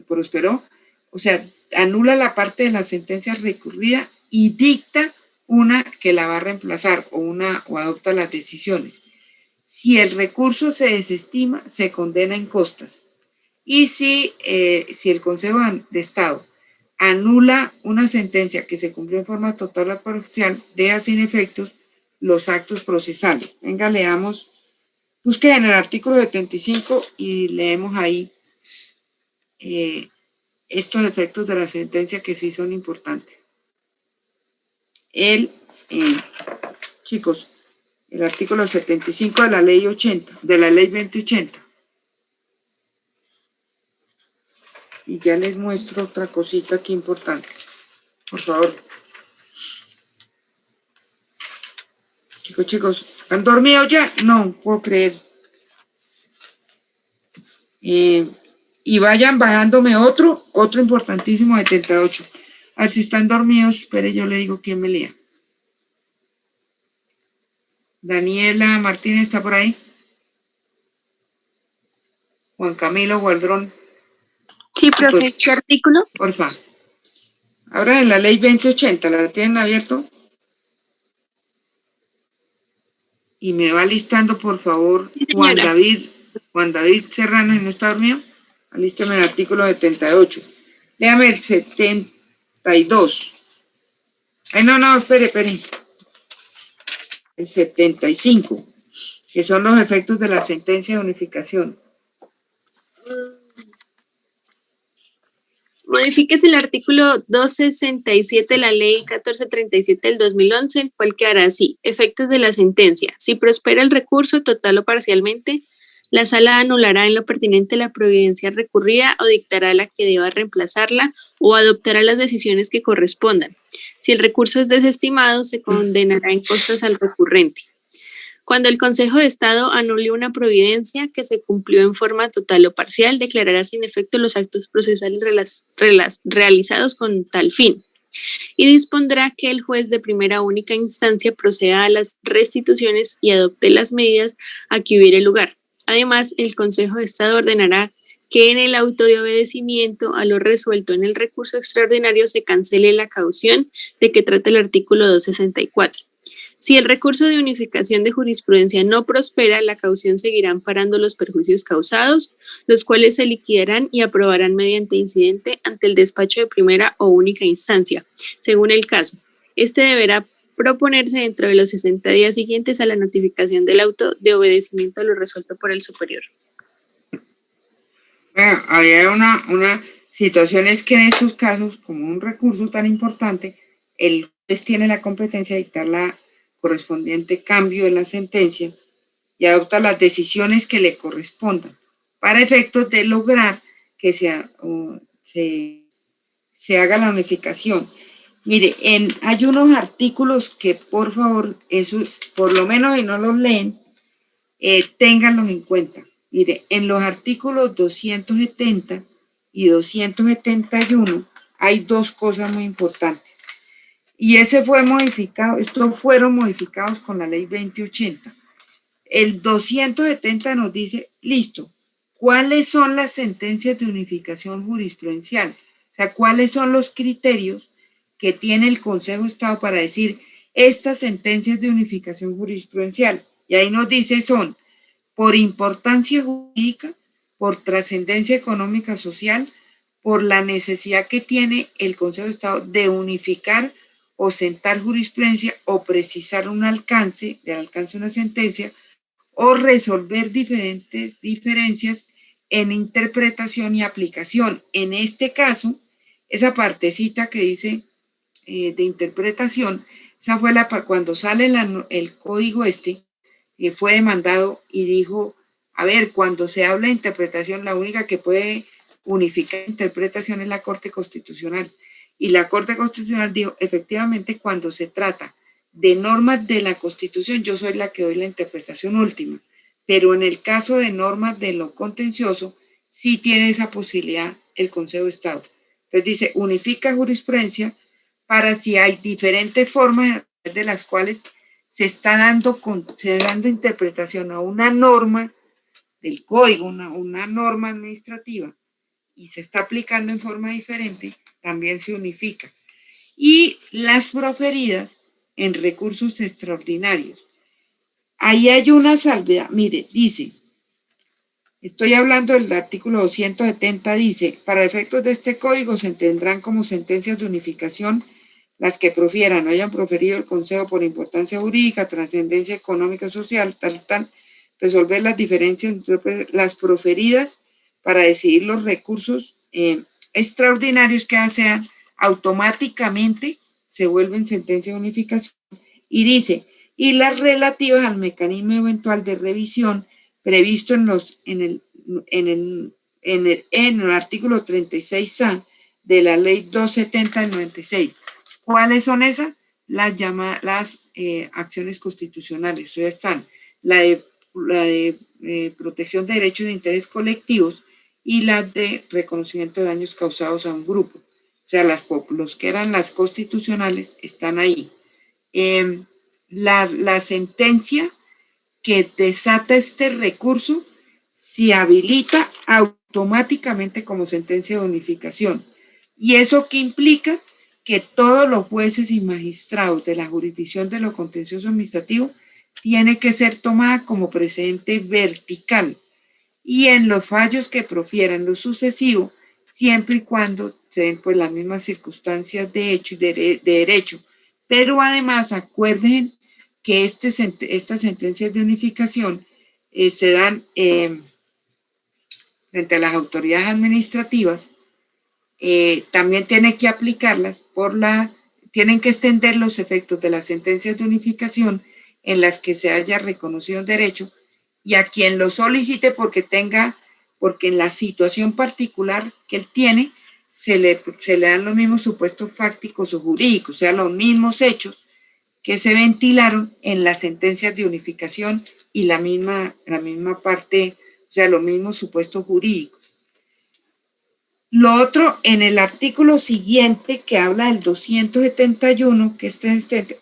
prosperó, o sea, anula la parte de la sentencia recurrida y dicta una que la va a reemplazar o adopta las decisiones. Si el recurso se desestima, se condena en costas. Y si el Consejo de Estado anula una sentencia que se cumplió en forma total o parcial, deja sin efectos los actos procesales. Venga, leamos, busque en el artículo 75 y leemos ahí estos efectos de la sentencia que sí son importantes. Chicos, el artículo 75 de la ley 80, de la ley 2080. Y ya les muestro otra cosita aquí importante. Por favor. Chicos, ¿han dormido ya? No, puedo creer. Y vayan bajándome otro importantísimo de 78. A ver si están dormidos, espere, yo le digo quién me lea. Daniela Martínez, ¿está por ahí? Juan Camilo Gualdrón. Sí, profe, pues, ¿qué artículo? Porfa. Ahora en la ley 2080, ¿la tienen abierto? Y me va listando, por favor, sí, Juan David Serrano, ¿y no está dormido? Alísteme el artículo 78. Léame el 72. Ay, no, espere. El 75, que son los efectos de la sentencia de unificación. Modifíquese el artículo 267 de la ley 1437 del 2011, el cual quedará así. Efectos de la sentencia. Si prospera el recurso total o parcialmente, la sala anulará en lo pertinente la providencia recurrida o dictará la que deba reemplazarla o adoptará las decisiones que correspondan. Si el recurso es desestimado, se condenará en costas al recurrente. Cuando el Consejo de Estado anule una providencia que se cumplió en forma total o parcial, declarará sin efecto los actos procesales realizados con tal fin y dispondrá que el juez de primera única instancia proceda a las restituciones y adopte las medidas a que hubiere lugar. Además, el Consejo de Estado ordenará que en el auto de obedecimiento a lo resuelto en el recurso extraordinario se cancele la caución de que trata el artículo 264. Si el recurso de unificación de jurisprudencia no prospera, la caución seguirá amparando los perjuicios causados, los cuales se liquidarán y aprobarán mediante incidente ante el despacho de primera o única instancia, según el caso. Este deberá proponerse dentro de los 60 días siguientes a la notificación del auto de obedecimiento a lo resuelto por el superior. Bueno, había una situación es que en estos casos, como un recurso tan importante, el juez tiene la competencia de dictar la correspondiente cambio en la sentencia y adopta las decisiones que le correspondan para efectos de lograr que se haga la unificación. Mire, hay unos artículos que por favor, eso, por lo menos si no los leen, ténganlos en cuenta. Mire, en los artículos 270 y 271 hay dos cosas muy importantes. Y ese fue modificado, estos fueron modificados con la ley 2080. El 270 nos dice, listo, ¿cuáles son las sentencias de unificación jurisprudencial? O sea, ¿cuáles son los criterios que tiene el Consejo de Estado para decir estas sentencias de unificación jurisprudencial? Y ahí nos dice son por importancia jurídica, por trascendencia económica social, por la necesidad que tiene el Consejo de Estado de unificar o sentar jurisprudencia o precisar un alcance, del alcance de una sentencia, o resolver diferentes diferencias en interpretación y aplicación. En este caso, esa partecita que dice de interpretación, esa fue cuando sale el código fue demandado y dijo, a ver, cuando se habla de interpretación, la única que puede unificar interpretación es la Corte Constitucional. Y la Corte Constitucional dijo, efectivamente, cuando se trata de normas de la Constitución, yo soy la que doy la interpretación última. Pero en el caso de normas de lo contencioso, sí tiene esa posibilidad el Consejo de Estado. Entonces dice, unifica jurisprudencia para si hay diferentes formas de las cuales se está dando interpretación a una norma del código, una norma administrativa, y se está aplicando en forma diferente, también se unifica. Y las proferidas en recursos extraordinarios. Ahí hay una salvedad. Mire, dice, estoy hablando del artículo 270, dice, para efectos de este código se tendrán como sentencias de unificación las que profieran, hayan proferido el Consejo por importancia jurídica, trascendencia económica, social, tal, resolver las diferencias entre las proferidas para decidir los recursos extraordinarios que sean automáticamente se vuelven sentencia de unificación. Y dice, y las relativas al mecanismo eventual de revisión previsto en el artículo 36A de la ley 270 del 96. ¿Cuáles son esas? Las acciones constitucionales. Ya están la de protección de derechos de interés colectivos y la de reconocimiento de daños causados a un grupo. O sea, los que eran las constitucionales están ahí. La sentencia que desata este recurso se habilita automáticamente como sentencia de unificación. ¿Y eso qué implica? Que todos los jueces y magistrados de la jurisdicción de lo contencioso administrativo tiene que ser tomada como precedente vertical y en los fallos que profieran lo sucesivo, siempre y cuando se den pues las mismas circunstancias de hecho y de derecho. Pero además acuerden que estas sentencias de unificación se dan frente a las autoridades administrativas. También tiene que aplicarlas tienen que extender los efectos de las sentencias de unificación en las que se haya reconocido un derecho y a quien lo solicite porque en la situación particular que él tiene se le dan los mismos supuestos fácticos o jurídicos, o sea, los mismos hechos que se ventilaron en las sentencias de unificación y la misma parte, o sea, los mismos supuestos jurídicos. Lo otro, en el artículo siguiente que habla del 271, que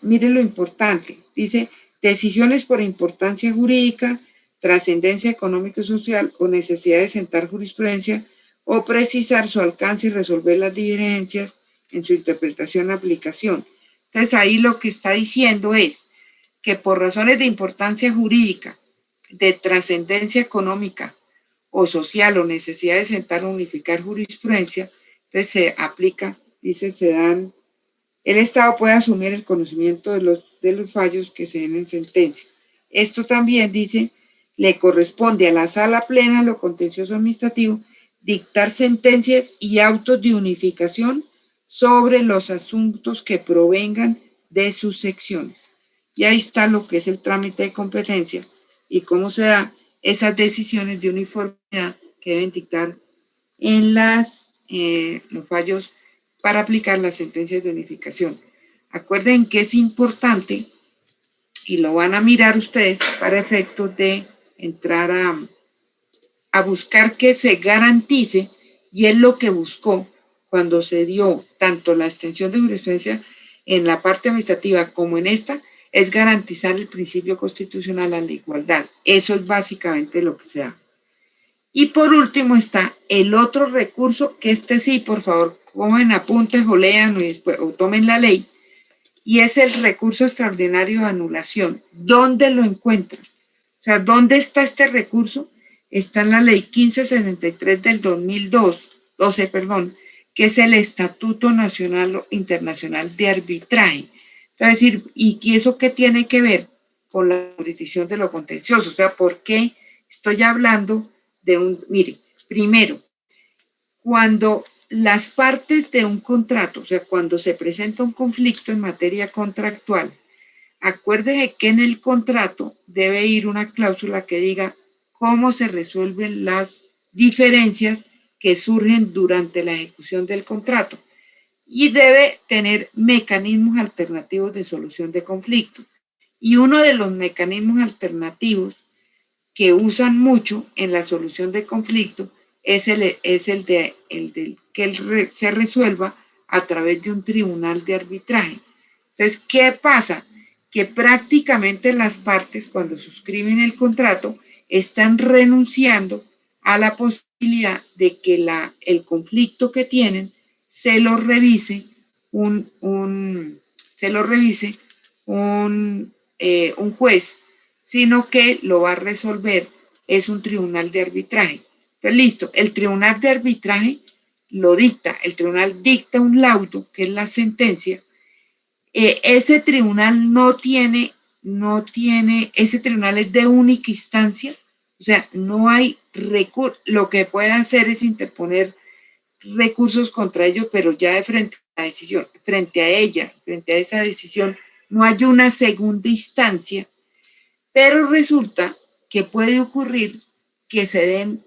miren lo importante, dice, decisiones por importancia jurídica, trascendencia económica y social o necesidad de sentar jurisprudencia o precisar su alcance y resolver las diferencias en su interpretación y aplicación. Entonces ahí lo que está diciendo es, que por razones de importancia jurídica, de trascendencia económica o social o necesidad de sentar o unificar jurisprudencia, entonces se aplica, dice, el Estado puede asumir el conocimiento de los fallos que se den en sentencia. Esto también, dice, le corresponde a la sala plena de lo contencioso administrativo dictar sentencias y autos de unificación sobre los asuntos que provengan de sus secciones. Y ahí está lo que es el trámite de competencia y cómo se da esas decisiones de uniformidad que deben dictar en los fallos para aplicar las sentencias de unificación. Acuerden que es importante, y lo van a mirar ustedes para efectos de entrar a buscar que se garantice, y es lo que buscó cuando se dio tanto la extensión de jurisprudencia en la parte administrativa como en esta, es garantizar el principio constitucional a la igualdad. Eso es básicamente lo que se da. Y por último está el otro recurso, que este sí, por favor, cogen apuntes o lean o tomen la ley, y es el recurso extraordinario de anulación. ¿Dónde lo encuentran? O sea, ¿dónde está este recurso? Está en la ley 1563 del 2012, que es el Estatuto Nacional o Internacional de Arbitraje. Es decir, ¿y eso qué tiene que ver con la jurisdicción de lo contencioso? O sea, ¿por qué estoy hablando mire, primero, cuando las partes de un contrato, o sea, cuando se presenta un conflicto en materia contractual, acuérdese que en el contrato debe ir una cláusula que diga cómo se resuelven las diferencias que surgen durante la ejecución del contrato y debe tener mecanismos alternativos de solución de conflictos. Y uno de los mecanismos alternativos que usan mucho en la solución de conflictos es el de que se resuelva a través de un tribunal de arbitraje. Entonces, ¿qué pasa? Que prácticamente las partes, cuando suscriben el contrato, están renunciando a la posibilidad de que el conflicto que tienen se lo revise un juez, sino que lo va a resolver es un tribunal de arbitraje. Pues listo, el tribunal de arbitraje lo dicta, el tribunal dicta un laudo, que es la sentencia. Ese tribunal ese tribunal es de única instancia, o sea, no hay recurso, lo que puede hacer es interponer recursos contra ellos, pero ya de frente a la decisión, frente a esa decisión, no hay una segunda instancia, pero resulta que puede ocurrir que se den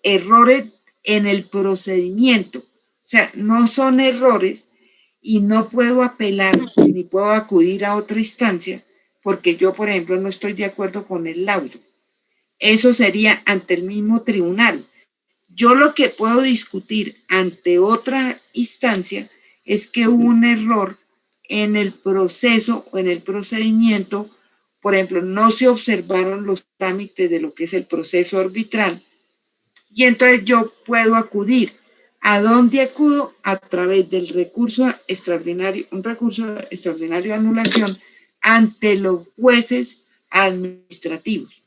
errores en el procedimiento, o sea, no son errores y no puedo apelar ni puedo acudir a otra instancia porque yo, por ejemplo, no estoy de acuerdo con el laudo. Eso sería ante el mismo tribunal. Yo lo que puedo discutir ante otra instancia es que hubo un error en el proceso o en el procedimiento. Por ejemplo, no se observaron los trámites de lo que es el proceso arbitral y entonces yo puedo acudir. ¿A dónde acudo? A través del recurso extraordinario, un recurso extraordinario de anulación ante los jueces administrativos.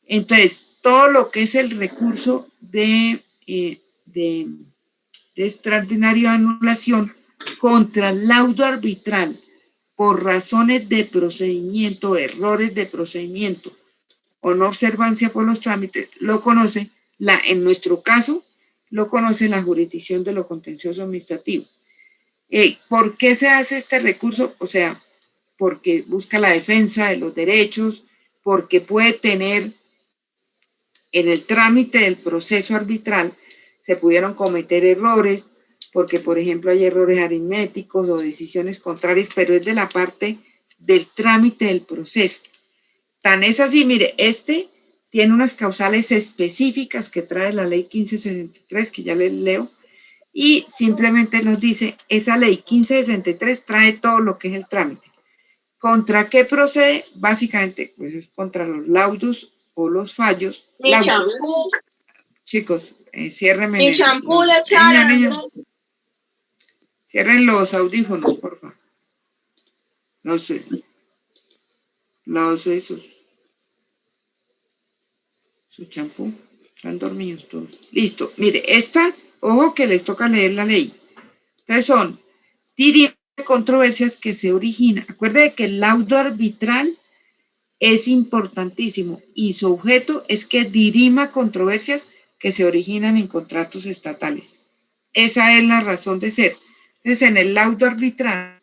Entonces, todo lo que es el recurso de extraordinario de anulación contra el laudo arbitral por razones de procedimiento, errores de procedimiento o no observancia por los trámites, lo conoce, en nuestro caso, lo conoce la jurisdicción de lo contencioso administrativo. ¿Por qué se hace este recurso? O sea, porque busca la defensa de los derechos, porque puede tener en el trámite del proceso arbitral, se pudieron cometer errores, porque por ejemplo hay errores aritméticos o decisiones contrarias, pero es de la parte del trámite del proceso. Tan es así, mire, tiene unas causales específicas que trae la ley 1563, que ya les leo, y simplemente nos dice, esa ley 1563 trae todo lo que es el trámite. ¿Contra qué procede? Básicamente, pues es contra los laudos o los fallos. Mi champú. Chicos, ciérrenme. Mi champú le echaron. Cierren los audífonos, por favor. No sé. esos, su champú, están dormidos todos. Listo, mire, esta, ojo que les toca leer la ley. Entonces son dirime controversias que se originan. Acuerde que el laudo arbitral es importantísimo y su objeto es que dirima controversias que se originan en contratos estatales. Esa es la razón de ser. Entonces, en el laudo arbitral,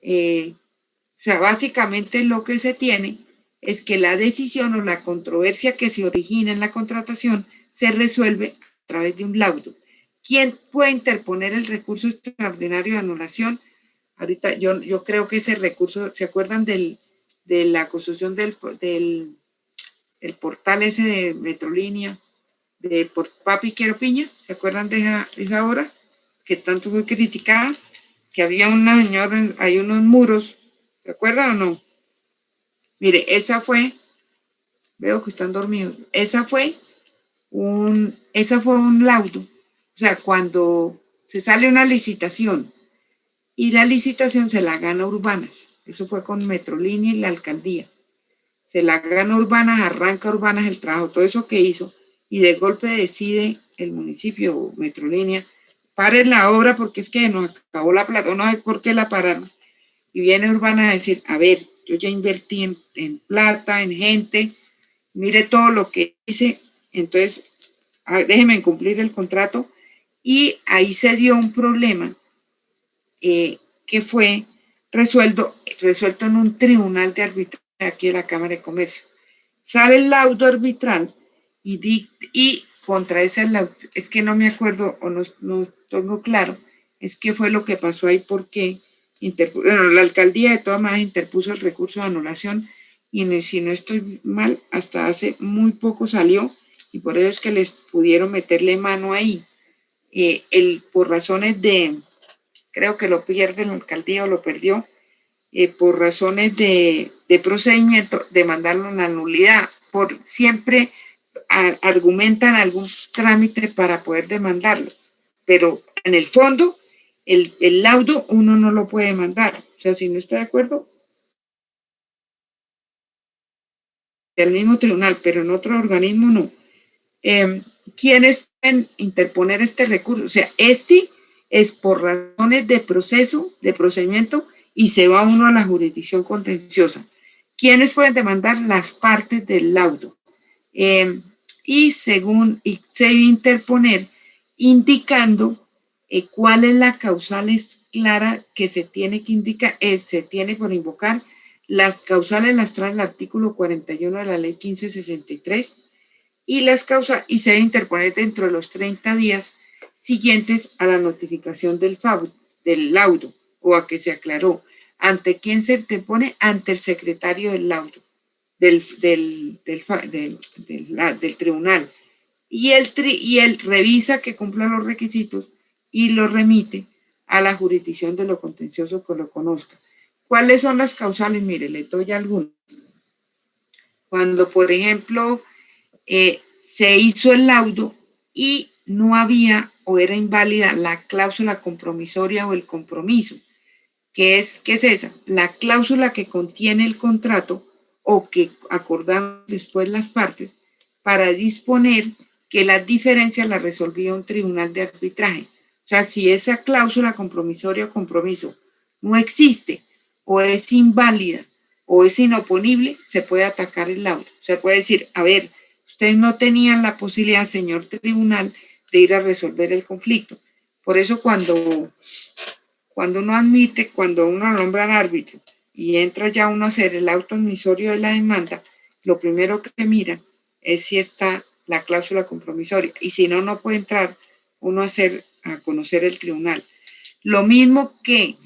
o sea, básicamente lo que se tiene es que la decisión o la controversia que se origina en la contratación se resuelve a través de un laudo. ¿Quién puede interponer el recurso extraordinario de anulación? Ahorita yo creo que ese recurso, ¿se acuerdan de la construcción del portal ese de Metrolínea, de por Papi Quiero Piña? ¿Se acuerdan de esa obra que tanto fue criticada? Que había una señora, hay unos muros, ¿se acuerdan o no? Mire, esa fue, veo que están dormidos, esa fue un laudo. O sea, cuando se sale una licitación y la licitación se la gana Urbanas, eso fue con Metrolínea y la alcaldía. Se la gana Urbanas, arranca Urbanas el trabajo, todo eso que hizo, y de golpe decide el municipio o Metrolínea, paren la obra porque es que nos acabó la plata, no sé por qué la pararon. Y viene Urbana a decir, a ver, yo ya invertí en plata, en gente, mire todo lo que hice, entonces déjeme cumplir el contrato. Y ahí se dio un problema que fue resuelto en un tribunal de arbitraje aquí en la Cámara de Comercio. Sale el laudo arbitral y contra ese laudo, es que no me acuerdo o no tengo claro, es qué fue lo que pasó ahí, porque la alcaldía de todas maneras interpuso el recurso de anulación y si no estoy mal, hasta hace muy poco salió y por eso es que les pudieron meterle mano ahí. Por razones creo que lo pierde la alcaldía o lo perdió, por razones de procedimiento, de mandarlo en la nulidad. Siempre argumentan algún trámite para poder demandarlo, pero en el fondo, el laudo uno no lo puede mandar. O sea, si no está de acuerdo, del mismo tribunal, pero en otro organismo no. ¿Quiénes pueden interponer este recurso? O sea, este es por razones de proceso, de procedimiento, y se va uno a la jurisdicción contenciosa. ¿Quiénes pueden demandar? Las partes del laudo. Y se debe interponer indicando cuál es la causal clara que se tiene que indicar, se tiene por invocar. Las causales las trae el artículo 41 de la ley 1563 y se debe interponer dentro de los 30 días siguientes a la notificación del laudo o a que se aclaró. ¿Ante quién se interpone? Ante el secretario del laudo, del tribunal. Y él revisa que cumpla los requisitos y lo remite a la jurisdicción de lo contencioso que lo conozca. ¿Cuáles son las causales? Mire, le doy algunas. Cuando, por ejemplo, se hizo el laudo y no había o era inválida la cláusula compromisoria o el compromiso. ¿Qué es esa? La cláusula que contiene el contrato o que acordaron después las partes para disponer que las diferencias las resolvía un tribunal de arbitraje. O sea, si esa cláusula compromisoria o compromiso no existe o es inválida o es inoponible, se puede atacar el laudo. Se puede decir, a ver, ustedes no tenían la posibilidad, señor tribunal, de ir a resolver el conflicto. Por eso cuando uno admite, cuando uno nombra al árbitro y entra ya uno a hacer el auto admisorio de la demanda, lo primero que mira es si está la cláusula compromisoria y si no, no puede entrar uno a conocer el tribunal. Lo mismo que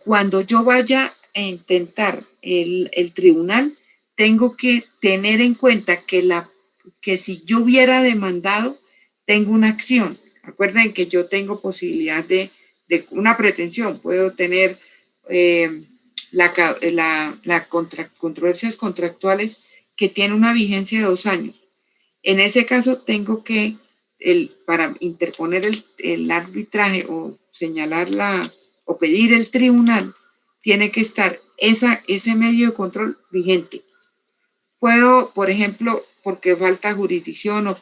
cuando yo vaya a intentar el tribunal, tengo que tener en cuenta que si yo hubiera demandado, tengo una acción. Acuerden que yo tengo posibilidad de una pretensión, puedo tener controversias contractuales que tienen una vigencia de 2 años. En ese caso tengo que, para interponer el arbitraje o señalar o pedir el tribunal, tiene que estar ese medio de control vigente. Puedo, por ejemplo, porque falta jurisdicción o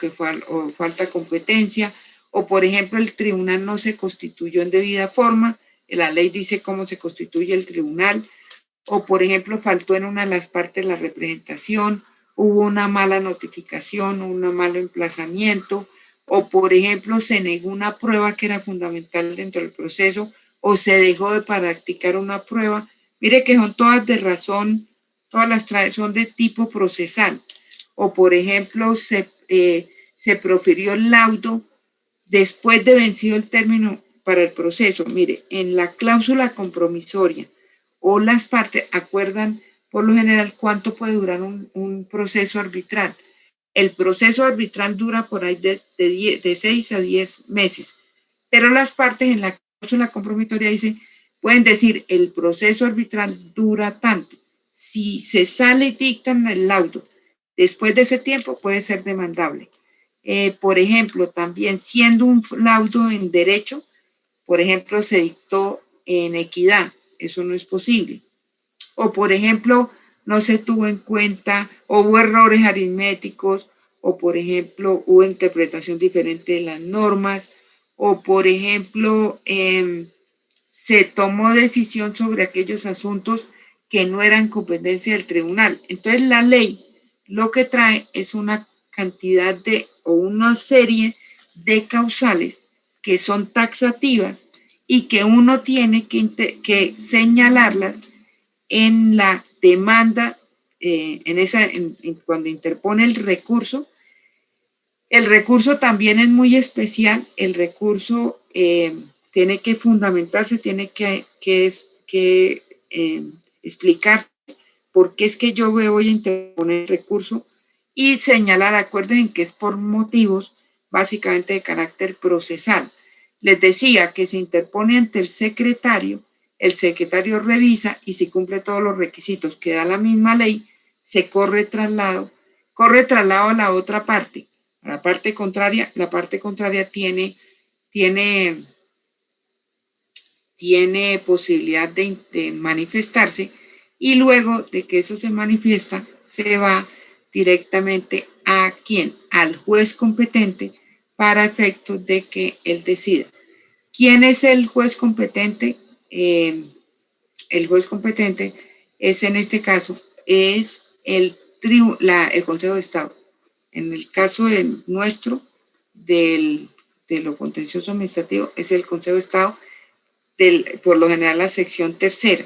falta competencia, o por ejemplo el tribunal no se constituyó en debida forma, la ley dice cómo se constituye el tribunal, o por ejemplo faltó en una de las partes la representación, hubo una mala notificación, un malo emplazamiento, o por ejemplo se negó una prueba que era fundamental dentro del proceso, o se dejó de practicar una prueba. Mire que son todas de razón, todas las son de tipo procesal, o por ejemplo se profirió el laudo después de vencido el término para el proceso. Mire, en la cláusula compromisoria o las partes acuerdan por lo general cuánto puede durar un proceso arbitral. El proceso arbitral dura por ahí de 6 a 10 meses, pero las partes en la cláusula compromitoria dicen, pueden decir, el proceso arbitral dura tanto. Si se sale y dictan el laudo después de ese tiempo, puede ser demandable. Por ejemplo, también siendo un laudo en derecho, por ejemplo, se dictó en equidad, eso no es posible. O por ejemplo, no se tuvo en cuenta, o hubo errores aritméticos, o por ejemplo, hubo interpretación diferente de las normas, o por ejemplo, se tomó decisión sobre aquellos asuntos que no eran competencia del tribunal. Entonces, la ley lo que trae es una cantidad o una serie de causales que son taxativas y que uno tiene que señalarlas en la demanda, cuando interpone el recurso. El recurso también es muy especial. El recurso tiene que fundamentarse, tiene que explicar por qué es que yo voy a interponer el recurso y señalar, acuérdense que es por motivos básicamente de carácter procesal. Les decía que se interpone ante el secretario revisa y si cumple todos los requisitos que da la misma ley, se corre traslado a la otra parte, a la parte contraria. La parte contraria tiene posibilidad de manifestarse y luego de que eso se manifiesta, se va directamente a ¿quién? Al juez competente para efectos de que él decida. ¿Quién es el juez competente? El juez competente es en este caso, es el Consejo de Estado. En el caso nuestro, de lo contencioso administrativo, es el Consejo de Estado, por lo general la sección tercera.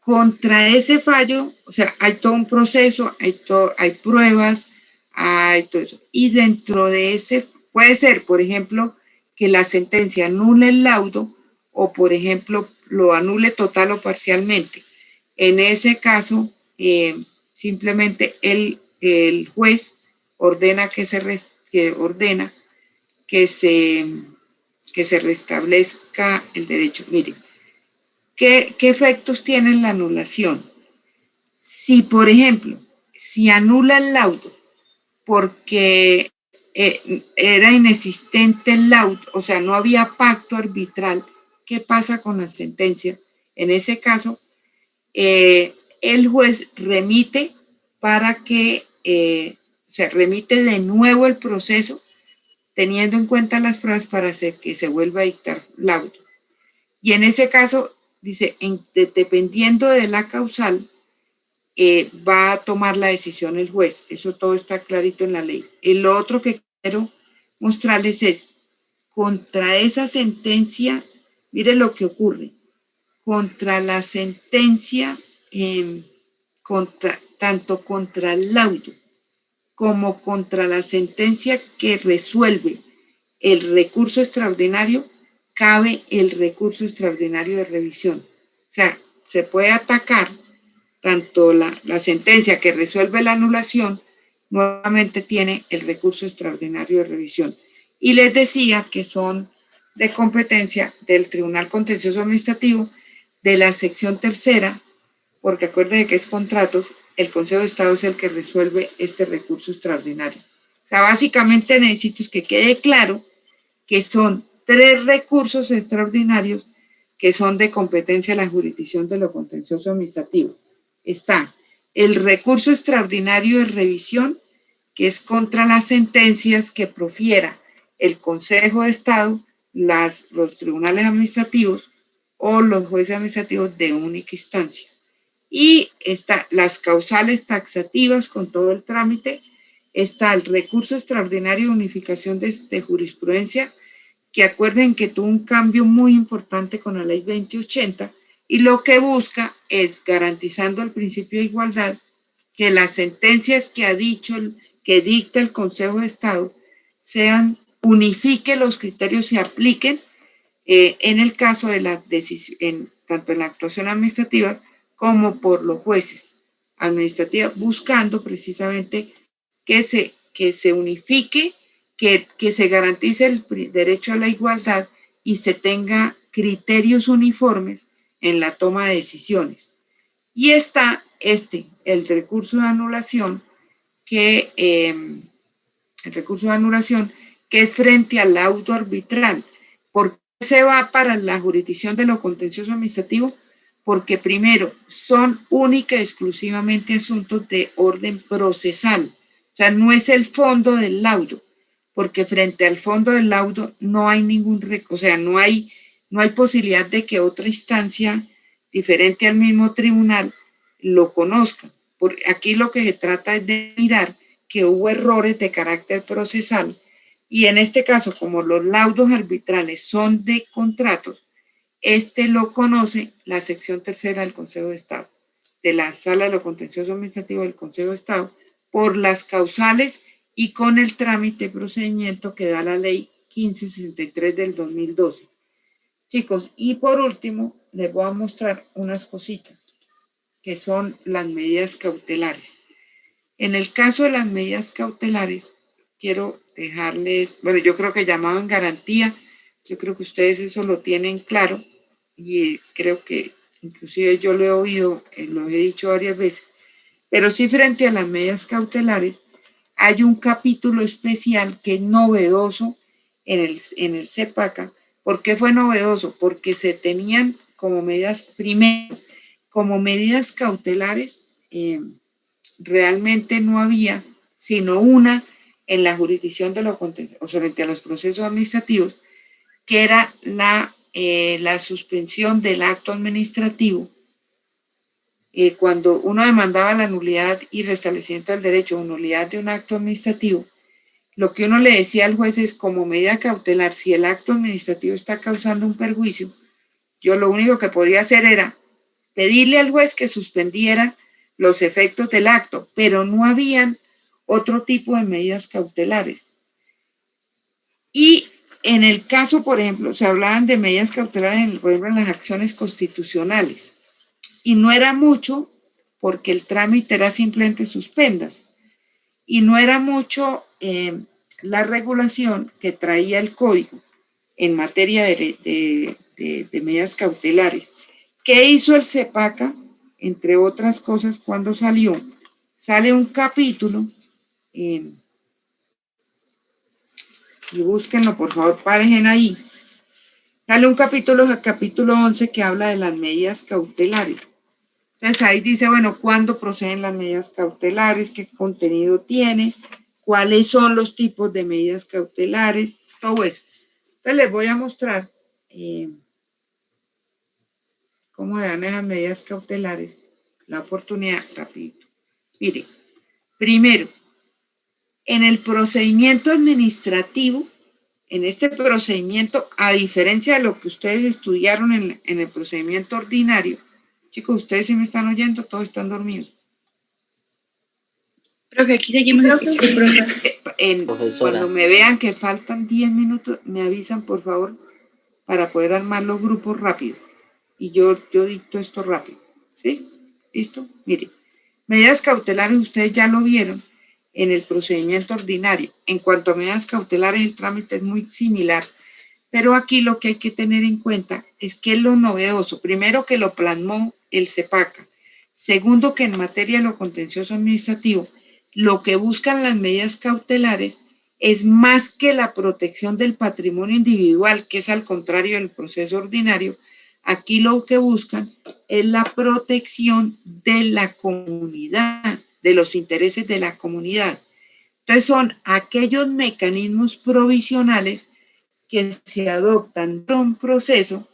Contra ese fallo, o sea, hay todo un proceso, hay pruebas, hay todo eso. Y dentro de ese, puede ser, por ejemplo, que la sentencia anule el laudo o, por ejemplo, lo anule total o parcialmente. En ese caso, simplemente el juez ordena que se restablezca el derecho. Miren, ¿qué efectos tiene la anulación? Si, por ejemplo, si anula el laudo porque era inexistente el laudo, o sea, no había pacto arbitral, ¿qué pasa con la sentencia? En ese caso, el juez remite para que se remite de nuevo el proceso, teniendo en cuenta las pruebas para que se vuelva a dictar laudo. Y en ese caso, dice, dependiendo de la causal, va a tomar la decisión el juez. Eso todo está clarito en la ley. Lo otro que quiero mostrarles es, contra esa sentencia, mire lo que ocurre. Contra la sentencia, tanto contra el laudo como contra la sentencia que resuelve el recurso extraordinario, cabe el recurso extraordinario de revisión. O sea, se puede atacar tanto la sentencia que resuelve la anulación, nuevamente tiene el recurso extraordinario de revisión. Y les decía que son de competencia del Tribunal Contencioso Administrativo, de la sección tercera, porque acuérdense que es contratos, el Consejo de Estado es el que resuelve este recurso extraordinario. O sea, básicamente necesito que quede claro que son 3 recursos extraordinarios que son de competencia de la jurisdicción de lo contencioso administrativo. Está el recurso extraordinario de revisión, que es contra las sentencias que profiera el Consejo de Estado, los tribunales administrativos o los jueces administrativos de única instancia. Y las causales taxativas con todo el trámite. Está el recurso extraordinario de unificación de jurisprudencia, que acuerden que tuvo un cambio muy importante con la ley 2080 y lo que busca es, garantizando el principio de igualdad, que las sentencias que dicta el Consejo de Estado unifique los criterios y se apliquen en el caso de la decisión, tanto en la actuación administrativa como por los jueces administrativos, buscando precisamente que se unifique, que se garantice el derecho a la igualdad y se tenga criterios uniformes en la toma de decisiones. Y está el recurso de anulación, que es frente al laudo arbitral. ¿Por qué se va para la jurisdicción de lo contencioso administrativo? Porque primero, son única y exclusivamente asuntos de orden procesal. O sea, no es el fondo del laudo, porque frente al fondo del laudo no hay no hay posibilidad de que otra instancia diferente al mismo tribunal lo conozca. Aquí lo que se trata es de mirar que hubo errores de carácter procesal y en este caso, como los laudos arbitrales son de contratos, lo conoce la sección tercera del Consejo de Estado, de la Sala de lo Contencioso Administrativo del Consejo de Estado, por las causales y con el trámite procedimiento que da la ley 1563 del 2012. Chicos, y por último, les voy a mostrar unas cositas, que son las medidas cautelares. En el caso de las medidas cautelares, quiero dejarles, bueno, yo creo que llamado en garantía, yo creo que ustedes eso lo tienen claro y creo que inclusive yo lo he oído, lo he dicho varias veces, pero sí frente a las medidas cautelares hay un capítulo especial que es novedoso en el CEPACA. ¿Por qué fue novedoso? Porque se tenían como medidas, primero, como medidas cautelares, realmente no había sino una en la jurisdicción de lo contencioso, o frente a los procesos administrativos, que era la suspensión del acto administrativo. Cuando uno demandaba la nulidad y restablecimiento del derecho o nulidad de un acto administrativo, lo que uno le decía al juez es, como medida cautelar, si el acto administrativo está causando un perjuicio, yo lo único que podía hacer era pedirle al juez que suspendiera los efectos del acto, pero no habían otro tipo de medidas cautelares. Y en el caso, por ejemplo, se hablaban de medidas cautelares, por ejemplo, en las acciones constitucionales. Y no era mucho, porque el trámite era simplemente suspendas. Y no era mucho la regulación que traía el código en materia de medidas cautelares. ¿Qué hizo el CEPACA? Entre otras cosas, cuando sale un capítulo, y búsquenlo, por favor, paren ahí. Sale un capítulo 11, que habla de las medidas cautelares. Entonces ahí dice, bueno, ¿cuándo proceden las medidas cautelares? ¿Qué contenido tiene? ¿Cuáles son los tipos de medidas cautelares? Todo eso. Entonces les voy a mostrar cómo dan esas medidas cautelares, la oportunidad, rapidito. Mire, primero, en el procedimiento administrativo, en este procedimiento, a diferencia de lo que ustedes estudiaron en el procedimiento ordinario, chicos, ustedes sí me están oyendo, todos están dormidos. Profe, aquí seguimos. Cuando me vean que faltan 10 minutos, me avisan, por favor, para poder armar los grupos rápido. Y yo dicto esto rápido. ¿Sí? ¿Listo? Mire, medidas cautelares, ustedes ya lo vieron en el procedimiento ordinario. En cuanto a medidas cautelares, el trámite es muy similar. Pero aquí lo que hay que tener en cuenta es que es lo novedoso. Primero, que lo plasmó el CEPACA. Segundo, que en materia de lo contencioso administrativo, lo que buscan las medidas cautelares es más que la protección del patrimonio individual, que es al contrario del proceso ordinario. Aquí lo que buscan es la protección de la comunidad, de los intereses de la comunidad. Entonces son aquellos mecanismos provisionales que se adoptan en un proceso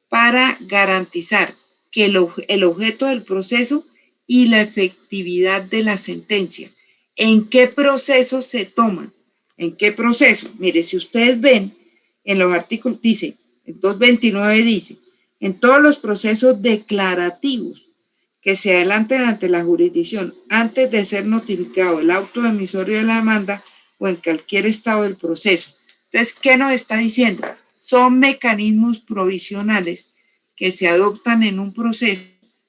para garantizar que el objeto del proceso y la efectividad de la sentencia. ¿En qué proceso se toman? ¿En qué proceso? Mire, si ustedes ven en los artículos, dice, el 229 dice, en todos los procesos declarativos que se adelanten ante la jurisdicción antes de ser notificado el auto emisorio de la demanda o en cualquier estado del proceso. Entonces, ¿qué nos está diciendo? Son mecanismos provisionales que se adoptan en un proceso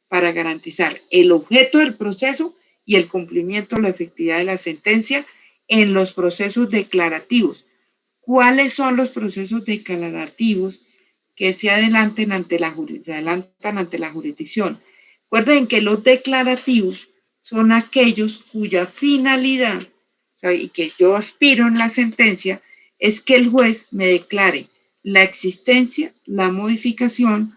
para garantizar el objeto del proceso y el cumplimiento de la efectividad de la sentencia en los procesos declarativos. ¿Cuáles son los procesos declarativos que se adelantan ante la jurisdicción? Recuerden que los declarativos son aquellos cuya finalidad, o sea, y que yo aspiro en la sentencia, es que el juez me declare la existencia, la modificación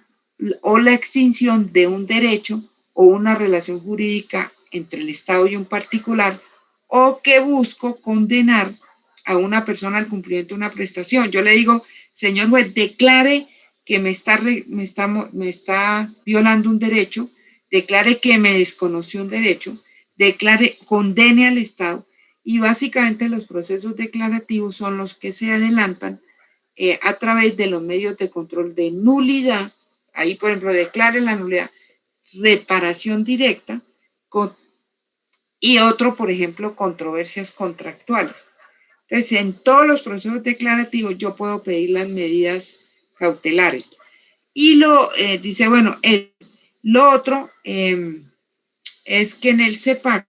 o la extinción de un derecho o una relación jurídica entre el Estado y un particular, o que busco condenar a una persona al cumplimiento de una prestación. Yo le digo, señor juez, declare que me está violando un derecho, declare que me desconoció un derecho, declare, condene al Estado, y básicamente los procesos declarativos son los que se adelantan a través de los medios de control de nulidad. Ahí, por ejemplo, declare la nulidad, reparación directa, y otro, por ejemplo, controversias contractuales. Entonces, en todos los procesos declarativos yo puedo pedir las medidas cautelares. Y dice, bueno, lo otro es que en el CEPAC,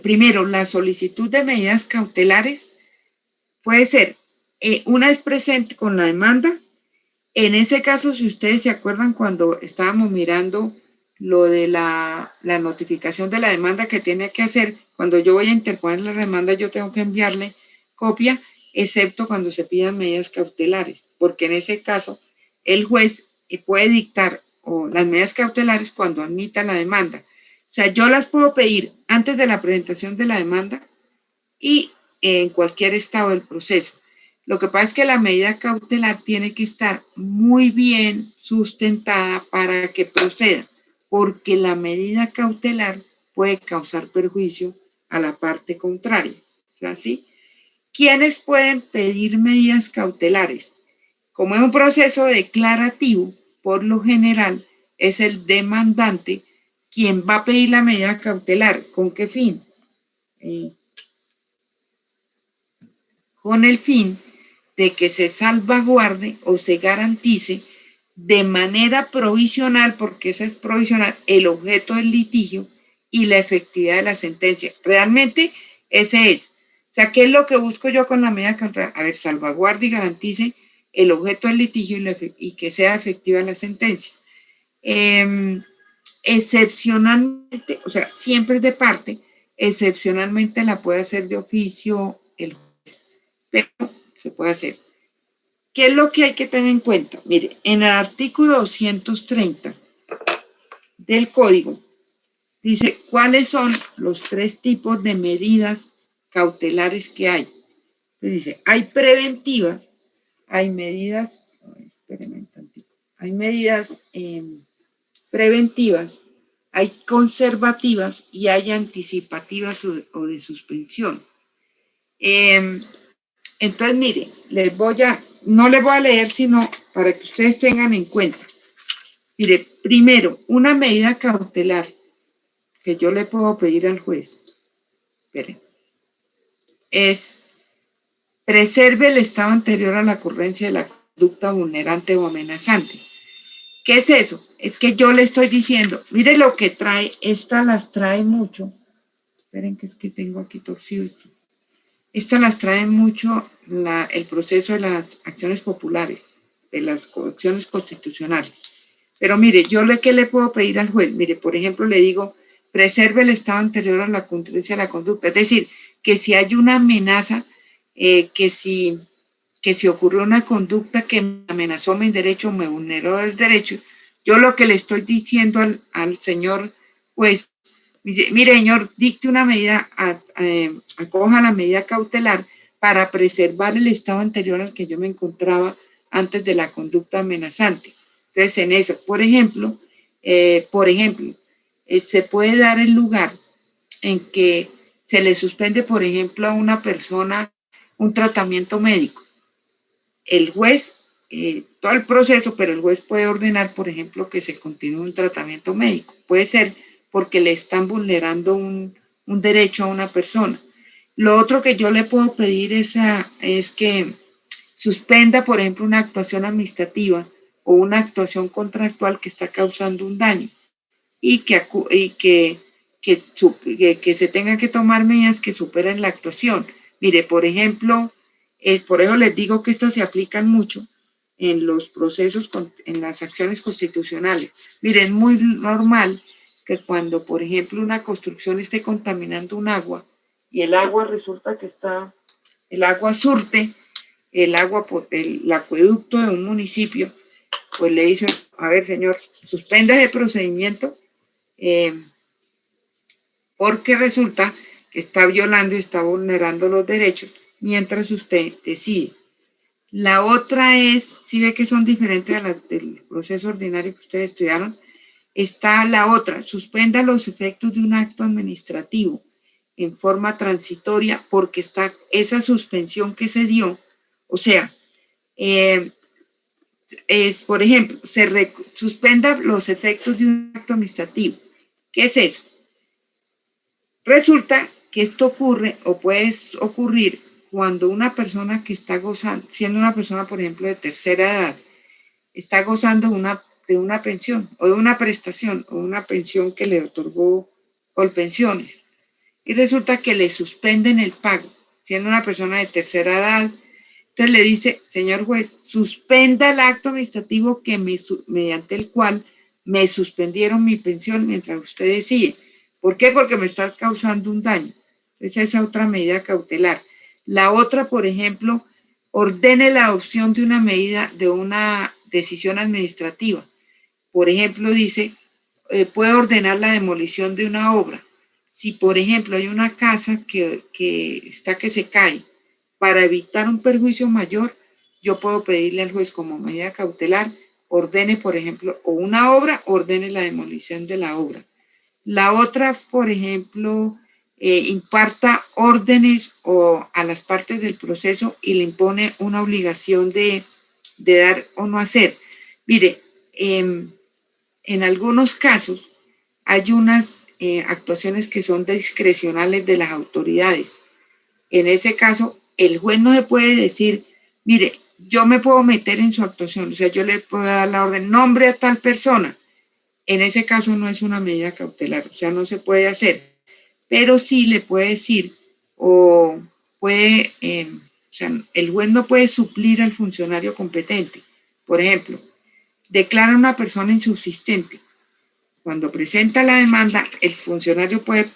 primero, la solicitud de medidas cautelares puede ser una vez presente con la demanda. En ese caso, si ustedes se acuerdan cuando estábamos mirando lo de la notificación de la demanda que tiene que hacer, cuando yo voy a interponer la demanda, yo tengo que enviarle copia, excepto cuando se pidan medidas cautelares, porque en ese caso el juez puede dictar las medidas cautelares cuando admita la demanda. O sea, yo las puedo pedir antes de la presentación de la demanda y en cualquier estado del proceso. Lo que pasa es que la medida cautelar tiene que estar muy bien sustentada para que proceda, porque la medida cautelar puede causar perjuicio a la parte contraria. ¿Así? ¿Quiénes pueden pedir medidas cautelares? Como es un proceso declarativo, por lo general es el demandante quien va a pedir la medida cautelar. ¿Con qué fin? Con el fin de que se salvaguarde o se garantice de manera provisional, porque esa es provisional, el objeto del litigio y la efectividad de la sentencia. Realmente ese es. O sea, ¿qué es lo que busco yo con la medida cautelar? A ver, salvaguarde y garantice el objeto del litigio y que sea efectiva la sentencia. Excepcionalmente, o sea, siempre es de parte, excepcionalmente la puede hacer de oficio el juez, pero se puede hacer. ¿Qué es lo que hay que tener en cuenta? Mire, en el artículo 230 del código dice cuáles son los 3 tipos de medidas cautelares que hay. Entonces dice, hay preventivas, hay medidas, hay medidas preventivas, hay conservativas y hay anticipativas o de suspensión. Entonces, mire, no les voy a leer, sino para que ustedes tengan en cuenta. Mire, primero, una medida cautelar que yo le puedo pedir al juez, es preserve el estado anterior a la ocurrencia de la conducta vulnerante o amenazante. ¿Qué es eso? Es que yo le estoy diciendo, mire lo que trae, estas las trae mucho. Esperen que es que tengo aquí torcido esto. Estas las trae mucho el proceso de las acciones populares, de las acciones constitucionales. Pero mire, ¿qué le puedo pedir al juez? Mire, por ejemplo, le digo, preserve el estado anterior a la ocurrencia de la conducta. Es decir, que si hay una amenaza, que si que si ocurrió una conducta que me amenazó mi derecho, me vulneró el derecho, yo lo que le estoy diciendo al señor juez, dice, mire señor, dicte una medida, acoja la medida cautelar para preservar el estado anterior al que yo me encontraba antes de la conducta amenazante. Entonces, en eso, por ejemplo, se puede dar el lugar en que se le suspende, por ejemplo, a una persona un tratamiento médico. El juez, todo el proceso, pero el juez puede ordenar, por ejemplo, que se continúe un tratamiento médico. Puede ser porque le están vulnerando un derecho a una persona. Lo otro que yo le puedo pedir es que suspenda, por ejemplo, una actuación administrativa o una actuación contractual que está causando un daño y que se tengan que tomar medidas que superen la actuación. Mire, por ejemplo, por eso les digo que estas se aplican mucho en los procesos, en las acciones constitucionales. Mire, es muy normal que cuando, por ejemplo, una construcción esté contaminando un agua y el agua resulta que el agua surte, el acueducto de un municipio, pues le dice, a ver, señor, suspenda ese procedimiento porque resulta que está violando y está vulnerando los derechos mientras usted decide. La otra es, si ve que son diferentes a las del proceso ordinario que ustedes estudiaron, está la otra, suspenda los efectos de un acto administrativo en forma transitoria porque está esa suspensión que se dio, o sea, por ejemplo, suspenda los efectos de un acto administrativo. ¿Qué es eso? Resulta que esto ocurre o puede ocurrir cuando una persona que está gozando, siendo una persona, por ejemplo, de tercera edad, está gozando de una pensión o de una prestación o una pensión que le otorgó Colpensiones y resulta que le suspenden el pago, siendo una persona de tercera edad. Entonces le dice, señor juez, suspenda el acto administrativo mediante el cual me suspendieron mi pensión mientras usted decide. ¿Por qué? Porque me está causando un daño. Esa es otra medida cautelar. La otra, por ejemplo, ordene la adopción de una medida, de una decisión administrativa. Por ejemplo, dice, puede ordenar la demolición de una obra. Si, por ejemplo, hay una casa que se cae, para evitar un perjuicio mayor, yo puedo pedirle al juez como medida cautelar, ordene, por ejemplo, o una obra, ordene la demolición de la obra. La otra, por ejemplo, imparta órdenes a las partes del proceso y le impone una obligación de dar o no hacer. Mire, en algunos casos hay unas actuaciones que son discrecionales de las autoridades. En ese caso, el juez no se puede decir, mire, yo me puedo meter en su actuación, o sea, yo le puedo dar la orden, nombre a tal persona. En ese caso no es una medida cautelar, o sea, no se puede hacer, pero sí le puede decir o puede, o sea, el juez no puede suplir al funcionario competente. Por ejemplo, declara a una persona insubsistente. Cuando presenta la demanda, el funcionario puede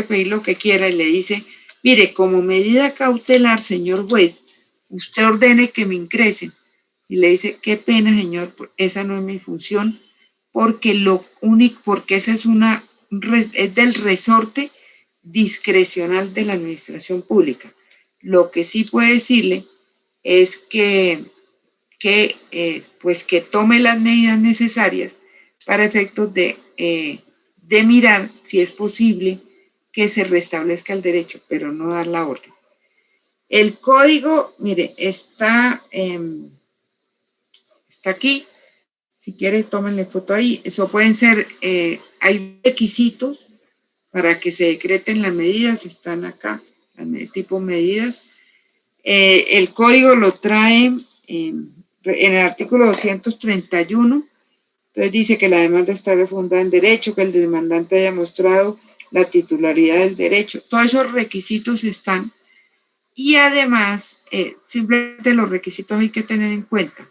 pedir lo que quiera y le dice, mire, como medida cautelar, señor juez, usted ordene que me ingresen. Y le dice, qué pena, señor, esa no es mi función, porque esa es del resorte discrecional de la administración pública. Lo que sí puede decirle es que tome las medidas necesarias para efectos de mirar si es posible que se restablezca el derecho, pero no dar la orden. El código, mire, está aquí. Si quiere, tómenle foto ahí. Eso pueden ser, hay requisitos para que se decreten las medidas, están acá, tipo medidas. El código lo trae en el artículo 231. Entonces dice que la demanda está refundada en derecho, que el demandante haya mostrado la titularidad del derecho. Todos esos requisitos están. Y además, simplemente los requisitos hay que tener en cuenta.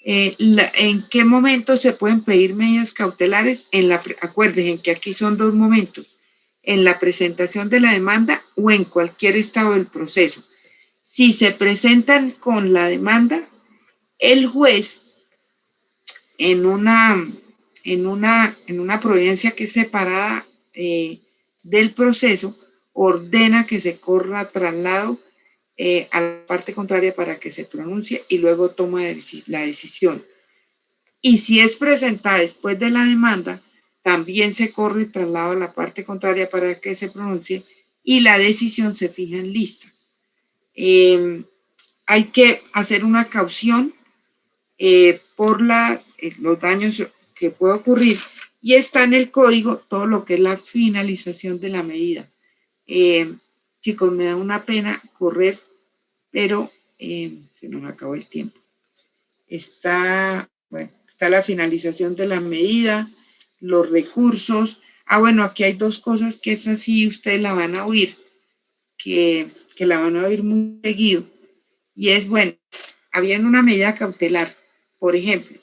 ¿En qué momento se pueden pedir medidas cautelares? Acuérdense que aquí son dos momentos, en la presentación de la demanda o en cualquier estado del proceso. Si se presentan con la demanda, el juez en una providencia que es separada del proceso, ordena que se corra traslado a la parte contraria para que se pronuncie y luego toma la decisión. Y si es presentada después de la demanda, también se corre el traslado a la parte contraria para que se pronuncie y la decisión se fija en lista. Hay que hacer una caución por los daños que puede ocurrir y está en el código todo lo que es la finalización de la medida. Chicos, me da una pena correr, pero se nos acabó el tiempo. Está la finalización de la medida, los recursos. Bueno, aquí hay dos cosas que es así, ustedes la van a oír, que la van a oír muy seguido. Y es, había una medida cautelar, por ejemplo,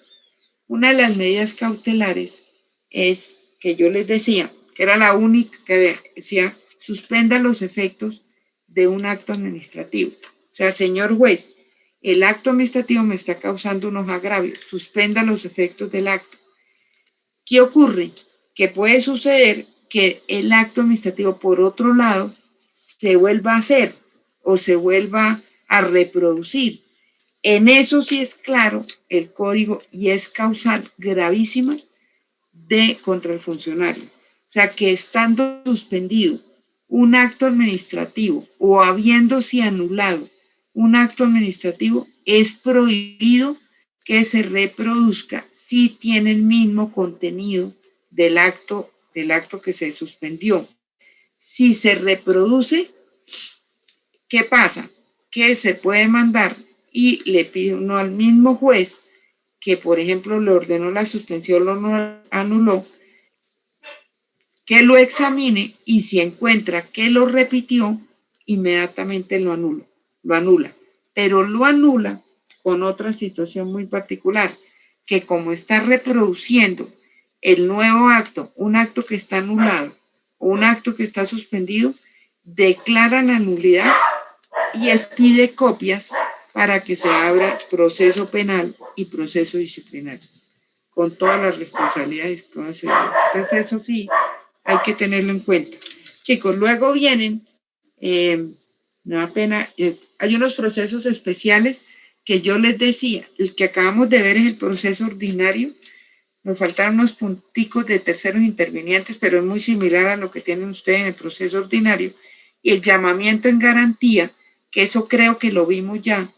una de las medidas cautelares es que yo les decía, que era la única que decía, suspenda los efectos de un acto administrativo. O sea, señor juez, el acto administrativo me está causando unos agravios, suspenda los efectos del acto. ¿Qué ocurre? Que puede suceder que el acto administrativo, por otro lado, se vuelva a hacer o se vuelva a reproducir. En eso sí es claro el código y es causal gravísima contra el funcionario. O sea, que estando suspendido un acto administrativo o habiéndose anulado un acto administrativo, es prohibido que se reproduzca si tiene el mismo contenido del acto que se suspendió. Si se reproduce, ¿qué pasa? Que se puede mandar y le pide uno al mismo juez que, por ejemplo, le ordenó la suspensión o no anuló, que lo examine y si encuentra que lo repitió, inmediatamente lo anula. Pero lo anula con otra situación muy particular, que como está reproduciendo el nuevo acto, un acto que está anulado o un acto que está suspendido, declara la nulidad y expide copias para que se abra proceso penal y proceso disciplinario, con todas las responsabilidades que va a hacer. Entonces eso sí, hay que tenerlo en cuenta. Chicos, luego vienen, me da pena, hay unos procesos especiales que yo les decía, el que acabamos de ver es el proceso ordinario, nos faltaron unos punticos de terceros intervinientes, pero es muy similar a lo que tienen ustedes en el proceso ordinario, y el llamamiento en garantía, que eso creo que lo vimos ya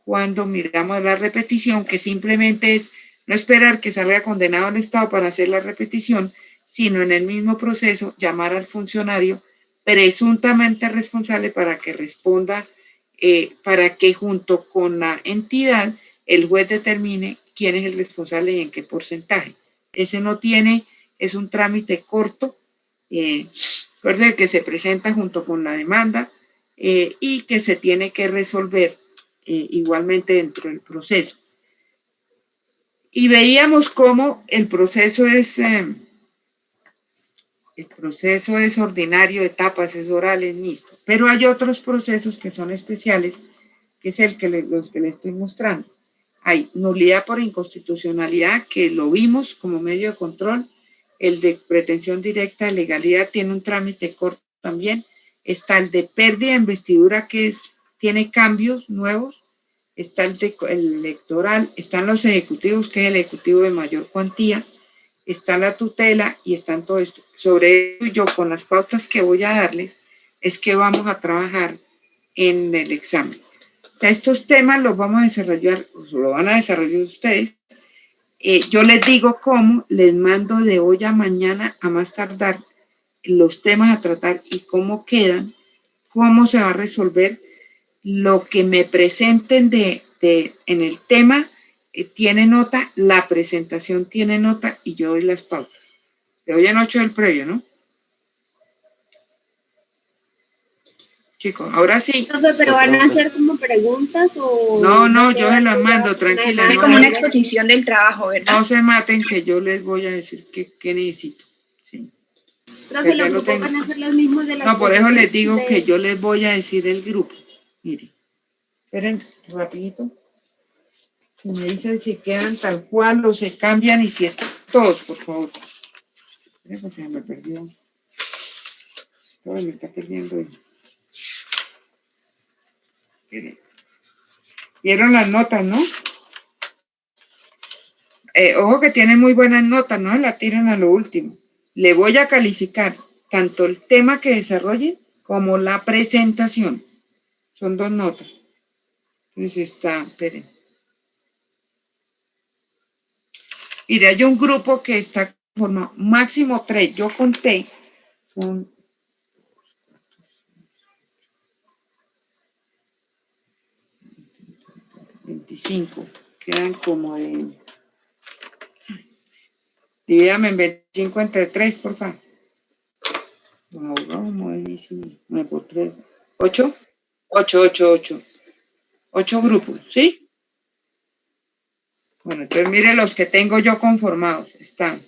cuando miramos la repetición, que simplemente es no esperar que salga condenado el Estado para hacer la repetición, sino en el mismo proceso llamar al funcionario presuntamente responsable para que responda, para que junto con la entidad el juez determine quién es el responsable y en qué porcentaje. Ese no tiene, es un trámite corto, recuerde que se presenta junto con la demanda y que se tiene que resolver igualmente dentro del proceso. Y veíamos cómo el proceso es ordinario, etapas, es oral, es mixto. Pero hay otros procesos que son especiales, que es los que le estoy mostrando. Hay nulidad por inconstitucionalidad, que lo vimos como medio de control. El de pretensión directa de legalidad tiene un trámite corto también. Está el de pérdida de investidura, que tiene cambios nuevos. Está el electoral, están los ejecutivos, que es el ejecutivo de mayor cuantía, está la tutela y están todo esto. Sobre eso yo, con las pautas que voy a darles, es que vamos a trabajar en el examen. O sea, estos temas los vamos a desarrollar, lo van a desarrollar ustedes. Yo les digo cómo, les mando de hoy a mañana a más tardar los temas a tratar y cómo quedan, cómo se va a resolver. Lo que me presenten en el tema tiene nota, la presentación tiene nota y yo doy las pautas. De hoy en 8 del previo, ¿no? Chicos, ahora sí. Profe, pero van a hacer como preguntas o... No, yo se las mando, tranquila. Es como una exposición del trabajo, ¿verdad? No se maten, que yo les voy a decir qué necesito. Sí. Profe, los grupos van a ser los mismos de las... No, por eso les digo que yo les voy a decir el grupo. Miren, Esperen, rapidito. Si me dicen si quedan tal cual o se cambian y si están todos, por favor. Esperen, porque se me perdió. Todo me está perdiendo. Esperen. Vieron las notas, ¿no? Ojo que tienen muy buenas notas, no la tiran a lo último. Le voy a calificar tanto el tema que desarrolle como la presentación. Son 2 notas. Entonces está, esperen. Mire, hay un grupo que está formado, máximo 3. Yo conté con 25. Quedan como de... Divídame en 25 entre 3, por favor. Wow, buenísimo. 9 por 3. 8. 8 grupos, ¿sí? Bueno, entonces mire los que tengo yo conformados. Están.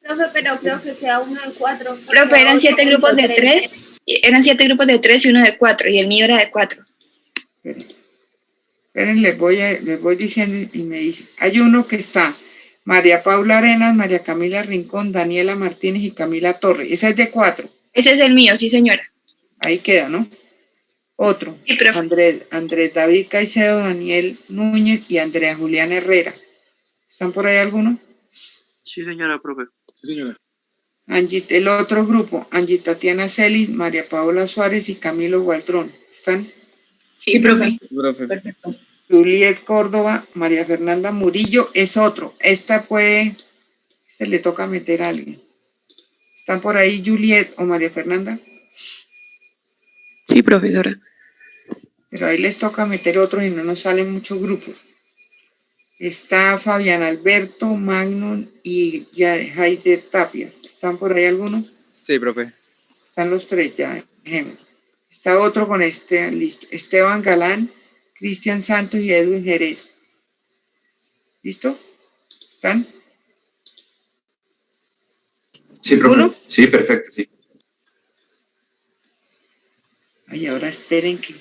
Profe, pero creo que queda uno de 4. Profe, eran 7 grupos de 3. Eran 7 grupos de 3 y uno de 4. Y el mío era de 4. Esperen, les voy diciendo y me dicen. Hay uno que está María Paula Arenas, María Camila Rincón, Daniela Martínez y Camila Torres. Ese es de 4. Ese es el mío, sí, señora. Ahí queda, ¿no? Otro. Sí, profe. Andrés David Caicedo, Daniel Núñez y Andrea Julián Herrera. ¿Están por ahí algunos? Sí, señora, profe. Sí, señora. El otro grupo, Angie Tatiana Celis, María Paola Suárez y Camilo Gualdrón. ¿Están? Sí, profe. Profe. Perfecto. Juliet Córdoba, María Fernanda Murillo es otro. Este le toca meter a alguien. ¿Están por ahí Juliet o María Fernanda? Sí, profesora. Pero ahí les toca meter otro y no nos salen muchos grupos. Está Fabián Alberto, Magnum y Haider Tapias. ¿Están por ahí algunos? Sí, profe. Están los 3 ya. Está otro con listo. Esteban Galán, Cristian Santos y Edwin Jerez. ¿Listo? ¿Están? Sí, profe. ¿Uno? Sí, perfecto, sí. Ay, ahora esperen que...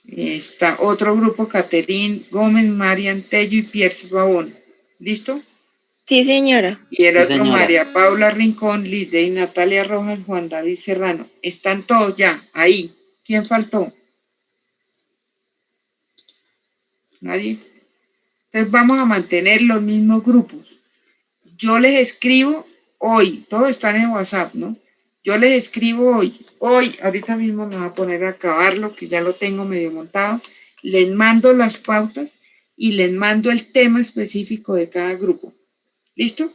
Está otro grupo, Caterín Gómez, Marian Tello y Pierce Babón. ¿Listo? Sí, señora. Y el Sí, otro, señora. María Paula Rincón, Lidey, Natalia Rojas, Juan David Serrano. Están todos ya, ahí. ¿Quién faltó? ¿Nadie? Entonces vamos a mantener los mismos grupos. Yo les escribo hoy, todos están en WhatsApp, ¿no? Yo les escribo hoy, ahorita mismo me voy a poner a acabarlo, que ya lo tengo medio montado. Les mando las pautas y les mando el tema específico de cada grupo. ¿Listo?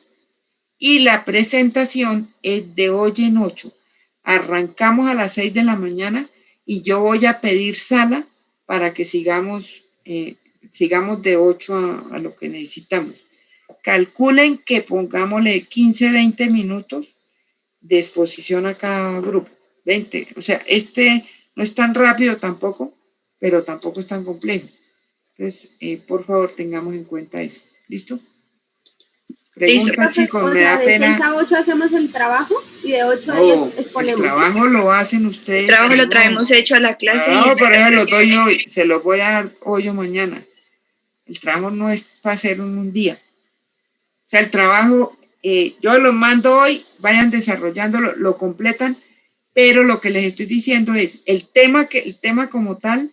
Y la presentación es de hoy en 8. Arrancamos a las 6 de la mañana y yo voy a pedir sala para que sigamos de 8 a lo que necesitamos. Calculen que pongámosle 15, 20 minutos de exposición a cada grupo. 20. O sea, no es tan rápido tampoco, pero tampoco es tan complejo. Entonces, por favor, tengamos en cuenta eso. ¿Listo? Pregunta, chicos, me da pena. De 6 a 8 hacemos el trabajo y de 8 a No, 10 exponemos. el trabajo lo hacen ustedes. El trabajo lo traemos hecho a la clase. No, por eso lo doy hoy. Se los voy a dar hoy o mañana. El trabajo no es para hacer en un día. O sea, el trabajo, yo lo mando hoy, vayan desarrollándolo, lo completan, pero lo que les estoy diciendo es, el tema como tal,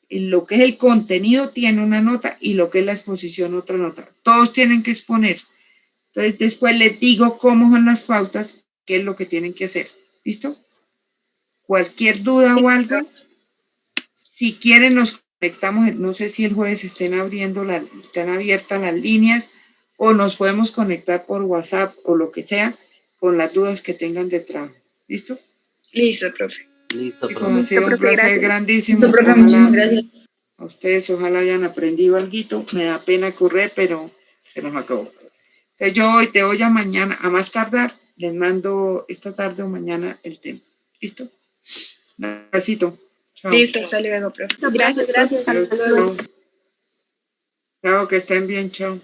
lo que es el contenido tiene una nota y lo que es la exposición otra nota. Todos tienen que exponer. Entonces, después les digo cómo son las pautas, qué es lo que tienen que hacer. ¿Listo? Cualquier duda o algo, si quieren nos conectamos, no sé si el jueves están abiertas las líneas o nos podemos conectar por WhatsApp o lo que sea con las dudas que tengan de trabajo. ¿Listo? Listo, profe. Listo, Chicos, profe. ha sido un placer grandísimo. Listo, profe, muchísimas gracias. A ustedes ojalá hayan aprendido algo. Me da pena correr, pero se nos acabó. Entonces yo hoy, de hoy a mañana, a más tardar, les mando esta tarde o mañana el tema. ¿Listo? Un besito. Chao. Listo, hasta luego, profe. Gracias, gracias. Chao, chao. Chao, que estén bien, chao.